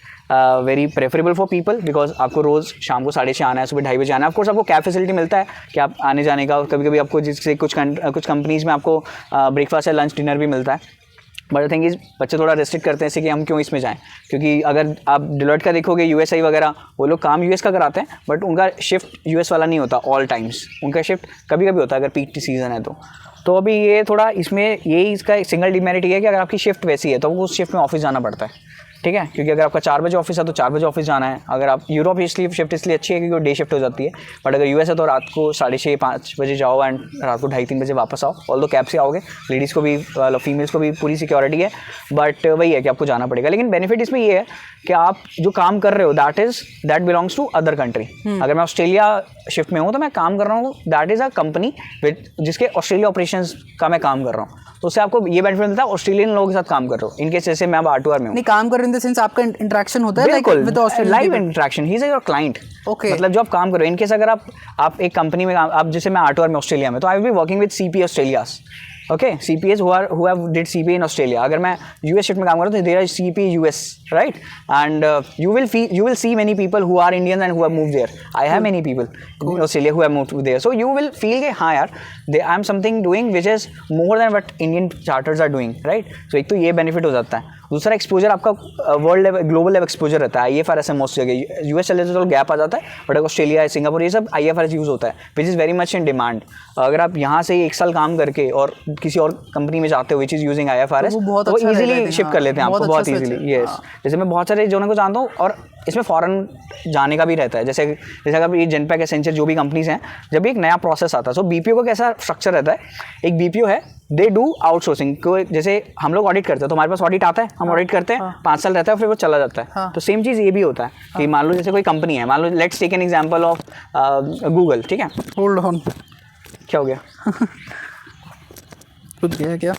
very preferable for people, because आपको रोज शाम को 6:30 आना है, सुबह 2:30 बजे आना है। ऑफकोर्स आपको कैब फैसिलिटी मिलता है कि आप आने जाने का, कभी कभी आपको जिससे कुछ कंपनीज में आपको ब्रेकफास्ट या लंच डिनर भी मिलता है। बट द थिंग इज, बच्चे थोड़ा रेस्ट्रिक्ट करते हैं इससे कि हम क्यों इसमें जाएं, क्योंकि अगर आप डिलॉयट का देखोगे, USI वगैरह, वो लोग काम US का कराते हैं, बट उनका शिफ्ट US वाला नहीं होता ऑल टाइम्स। उनका शिफ्ट कभी कभी होता है अगर पीक सीजन है तो अभी ये थोड़ा इसमें यही इसका एक सिंगल डिमेरिट ये है कि अगर आपकी शिफ्ट वैसी है तो उस शिफ्ट में ऑफिस जाना पड़ता है। ठीक है, क्योंकि अगर आपका 4 बजे ऑफिस है तो 4 बजे ऑफिस जाना है। अगर आप यूरोप इसलिए शिफ्ट इसलिए अच्छी है क्योंकि वो डे शिफ्ट हो जाती है, बट अगर US है तो रात को 6:30-5 बजे जाओ एंड रात को 2:30-3 बजे वापस आओ। ऑल दो कैब से आओगे, लेडीज़ को भी, फीमेल्स को भी पूरी सिक्योरिटी है, बट वही है कि आपको जाना पड़ेगा। लेकिन बेनिफिट इसमें ये है कि आप जो काम कर रहे हो that belongs to other country. अगर मैं ऑस्ट्रेलिया शिफ्ट में हूँ तो मैं काम कर रहा हूँ, दैट इज़ अ कंपनी जिसके ऑस्ट्रेलिया ऑपरेशंस का मैं काम कर रहा हूँ, तो उससे आपको ये बेनिफिट मिलता है ऑस्ट्रेलियन लोगों के साथ काम कर रहे हो। इनकेस जैसे मैं अब R2R में हूँ, नहीं काम कर रहे हो इन द सेंस आपका इंटरेक्शन होता है live interaction, he is your client. Okay, मतलब जो आप काम कर रहे हो, इनकेस अगर आप एक कंपनी में आप, जैसे मैं R2R में ऑस्ट्रेलिया में, तो आई will be working with CPA Australia. Okay, CPAs who have did CPA in Australia. अगर मैं US शिफ्ट में काम कर रहा हूँ तो there is CPA US, right? And you will see many people who are Indians and who have moved there. I have many people in Australia who have moved there. So you will feel कि हाँ यार, I am something doing which is more than what Indian charters are doing, right? So एक तो ये benefit हो जाता है। दूसरा एक्सपोजर आपका world level global level exposure रहता है। IFRS है मोस्ट जगह, यूएस चले तो गैप आ जाता है, बट ऑस्ट्रेलिया, सिंगापुर, ये सब IFRS यूज़ होता है, which is very much in demand. अगर आप यहाँ से 1 साल काम करके और किसी और कंपनी में जाते हो विच इज़ यूजिंग IFRS, तो वो ईजिली शिफ्ट कर लेते हैं आपको, बहुत ईजिली। यस, जैसे मैं बहुत सारे जनों को जानता हूँ, और इसमें फॉरेन जाने का भी रहता है। जैसे अगर ये जेनपैक, एसेंचर, जो भी कंपनीज हैं, जब एक नया प्रोसेस आता है, सो BPO का कैसा स्ट्रक्चर रहता है, एक BPO है, दे डू आउटसोर्सिंग। जैसे हम लोग ऑडिट करते हैं तो हमारे पास ऑडिट आता है, हम ऑडिट करते हैं, 5 साल रहता है, फिर वो चला जाता है। तो सेम चीज़ ये भी होता है कि मान लो जैसे कोई कंपनी है, मान लो let's take an example of Google, ठीक है। होल्ड ऑन, क्या हो गया? कुछ गया क्या?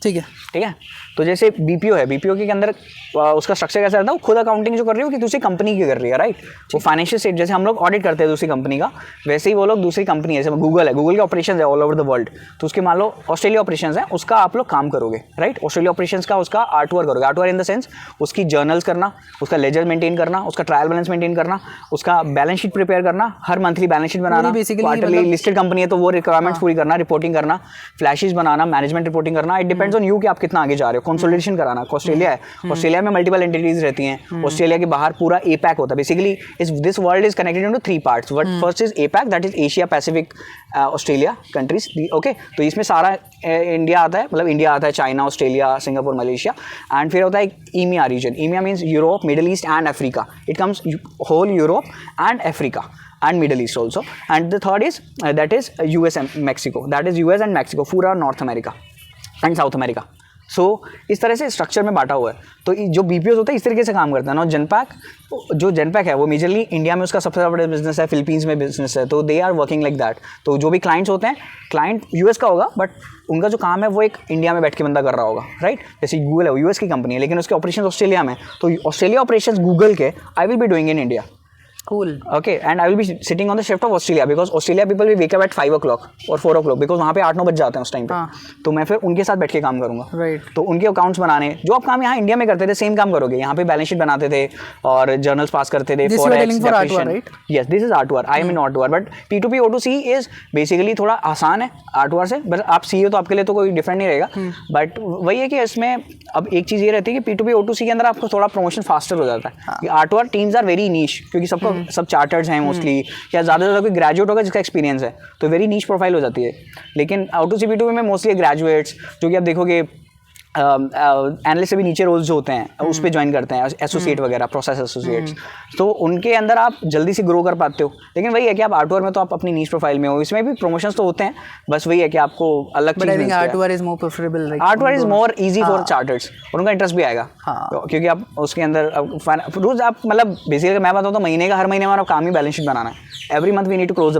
ठीक है। तो जैसे BPO है, BPO के अंदर उसका स्ट्रक्चर कैसा रहता है, वो खुद अकाउंटिंग जो कर रही हो कि दूसरी कंपनी की कर रही है, राइट। वो फाइनेंशियल स्टेट, जैसे हम लोग ऑडिट करते हैं दूसरी कंपनी का, वैसे ही वो लोग दूसरी कंपनी है, जैसे गूगल है, गूगल के ऑपरेशन है ऑल ओवर द वर्ल्ड, तो उसके मान लो ऑस्ट्रेलिया ऑपरेशन है, उसका आप लोग काम करोगे, राइट। ऑस्ट्रेलिया ऑपरेशन का उसका आर्टवर्क करोगे। आर्टवर्क इन द सेंस उसकी जर्नल्स करना, उसका लेजर मेंटेन करना, उसका ट्रायल बैलेंस मेंटेन करना, उसका बैलेंस शीट प्रिपेयर करना, हर मंथली बैलेंस शीट बनाना, क्वार्टरली लिस्टेड कंपनी है तो वो रिक्वायरमेंट्स पूरी करना, रिपोर्टिंग करना, फ्लैशेस बनाना, मैनेजमेंट रिपोर्टिंग करना। इट डिपेंड्स ऑन यू कि आप कितना आगे जा रहे हो। कंसोलिडेशन कराना, ऑस्ट्रेलिया है, ऑस्ट्रेलिया में मल्टीपल एंटिटीज रहती हैं, ऑस्ट्रेलिया के बाहर पूरा APAC होता है। Basically this world is connected into 3 parts. First is APAC, that is Asia Pacific Australia countries, okay. तो इसमें सारा इंडिया आता है, मतलब इंडिया आता है, China, Australia, Singapore, Malaysia, and फिर होता है EMEA region. EMEA means Europe, Middle East and Africa. It comes whole Europe and Africa and Middle East also, and the third is that is US and Mexico, that is US and Mexico, पूरा North America and South America. So इस तरह से स्ट्रक्चर में बांटा हुआ है। तो जो BPOs होता है इस तरीके से काम करता है ना। जेनपैक है वो मेजरली इंडिया में उसका सबसे बड़ा बिजनेस है, फिलीपींस में बिजनेस है, तो they are working like that. तो जो भी क्लाइंट्स होते हैं, क्लाइंट US का होगा, बट उनका जो काम है वो एक इंडिया में बैठ के बंदा कर रहा होगा, राइट। जैसे गूगल है, वो US की कंपनी है, लेकिन उसके ऑपरेशन ऑस्ट्रेलिया में, तो ऑस्ट्रेलिया ऑपरेशन गूगल के आई will be doing in India. Cool. Okay, and I will be sitting on the shift of Australia because Australia people will wake up at 5 o'clock और 4 o'clock because वहाँ पे 8-9 बज जाते हैं उस टाइम पे। तो मैं फिर उनके साथ बैठ के काम करूँगा, राइट। तो उनके अकाउंट्स बनाने, जो आप काम यहाँ इंडिया में करते थे सेम काम करोगे। यहाँ पे बैलेंस शीट बनाते थे और जर्नल्स पास करते थे। Yes, this is artwork, I am in artwork, but P2P O2C is basically थोड़ा आसान है आर्टवर्क से, बट आप CEO तो आपके लिए तो कोई डिफरेंट नहीं रहेगा। बट वही है कि इसमें अब एक चीज़ ये रहती है कि P2P O2C के अंदर आपको थोड़ा प्रमोशन फास्टर हो जाता है। Artwork teams are very niche, क्योंकि सबको सब चार्टर्ड्स हैं मोस्टली, या ज़्यादा से ज़्यादा कोई ग्रेजुएट होगा जिसका एक्सपीरियंस है, तो वेरी नीश प्रोफाइल हो जाती है। लेकिन O2C P2P में मोस्टली ग्रेजुएट्स, जो कि आप देखोगे एनालिस्ट से भी नीचे रोल्स जो होते हैं उस पर ज्वाइन करते हैं, एसोसिएट वगैरह, प्रोसेस एसोसिएट्स, तो उनके अंदर आप जल्दी से ग्रो कर पाते हो। लेकिन वही है कि आप आर्टवर्क में तो आप अपनी नीश प्रोफाइल में हो, इसमें भी प्रमोशंस तो होते हैं, बस वही है कि आपको अलग चीज़ मिलती है। Artwork is more preferable, artwork is more easy for chartereds, और उनका इंटरेस्ट भी आएगा, क्योंकि आप उसके अंदर रोज आप, मतलब बेसिकली मैं बताऊँ तो महीने का, हर महीने हमारा काम ही बैलेंस शीट बनाना है। Every month we need to close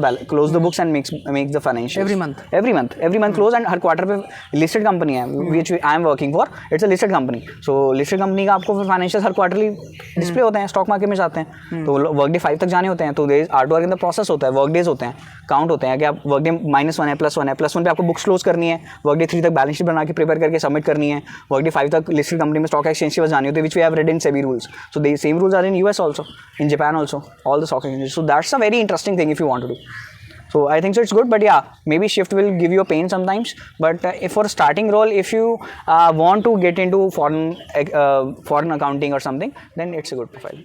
the books and make the financial every month close, and हर क्वार्टर पे लिस्टेड कंपनी है which I am working for, it's a listed company. So listed company का आपको फिर फाइनेंशियल हर क्वार्टरली डिस्प्ले होते हैं, स्टॉक मार्केट में जाते हैं, तो वर्क डे 5 तक जाने होते हैं, तो आर्टवर्क इन द प्रोसेस होता है, वर्क डेज होते हैं, काउंट होते हैं कि आप वर्क डे -1 है, +1 है, +1 पे आपको बुक्स क्लोज करनी है, वर्क डे 3 तक बैलेंस शीट बना के प्रिपेयर करके सबमिट करनी है, वर्क डे 5 तक लिस्टेड कंपनी में स्टॉक एक्सचेंज के पास जानी होती है, which we have read in SEBI rules. So they same rules are in US also, in Japan also, all the stock exchanges. So that's a very interesting thing if you want to do. So I think so it's good, but yeah, maybe shift will give you a pain sometimes. But if for a starting role, if you want to get into foreign accounting or something, then it's a good profile.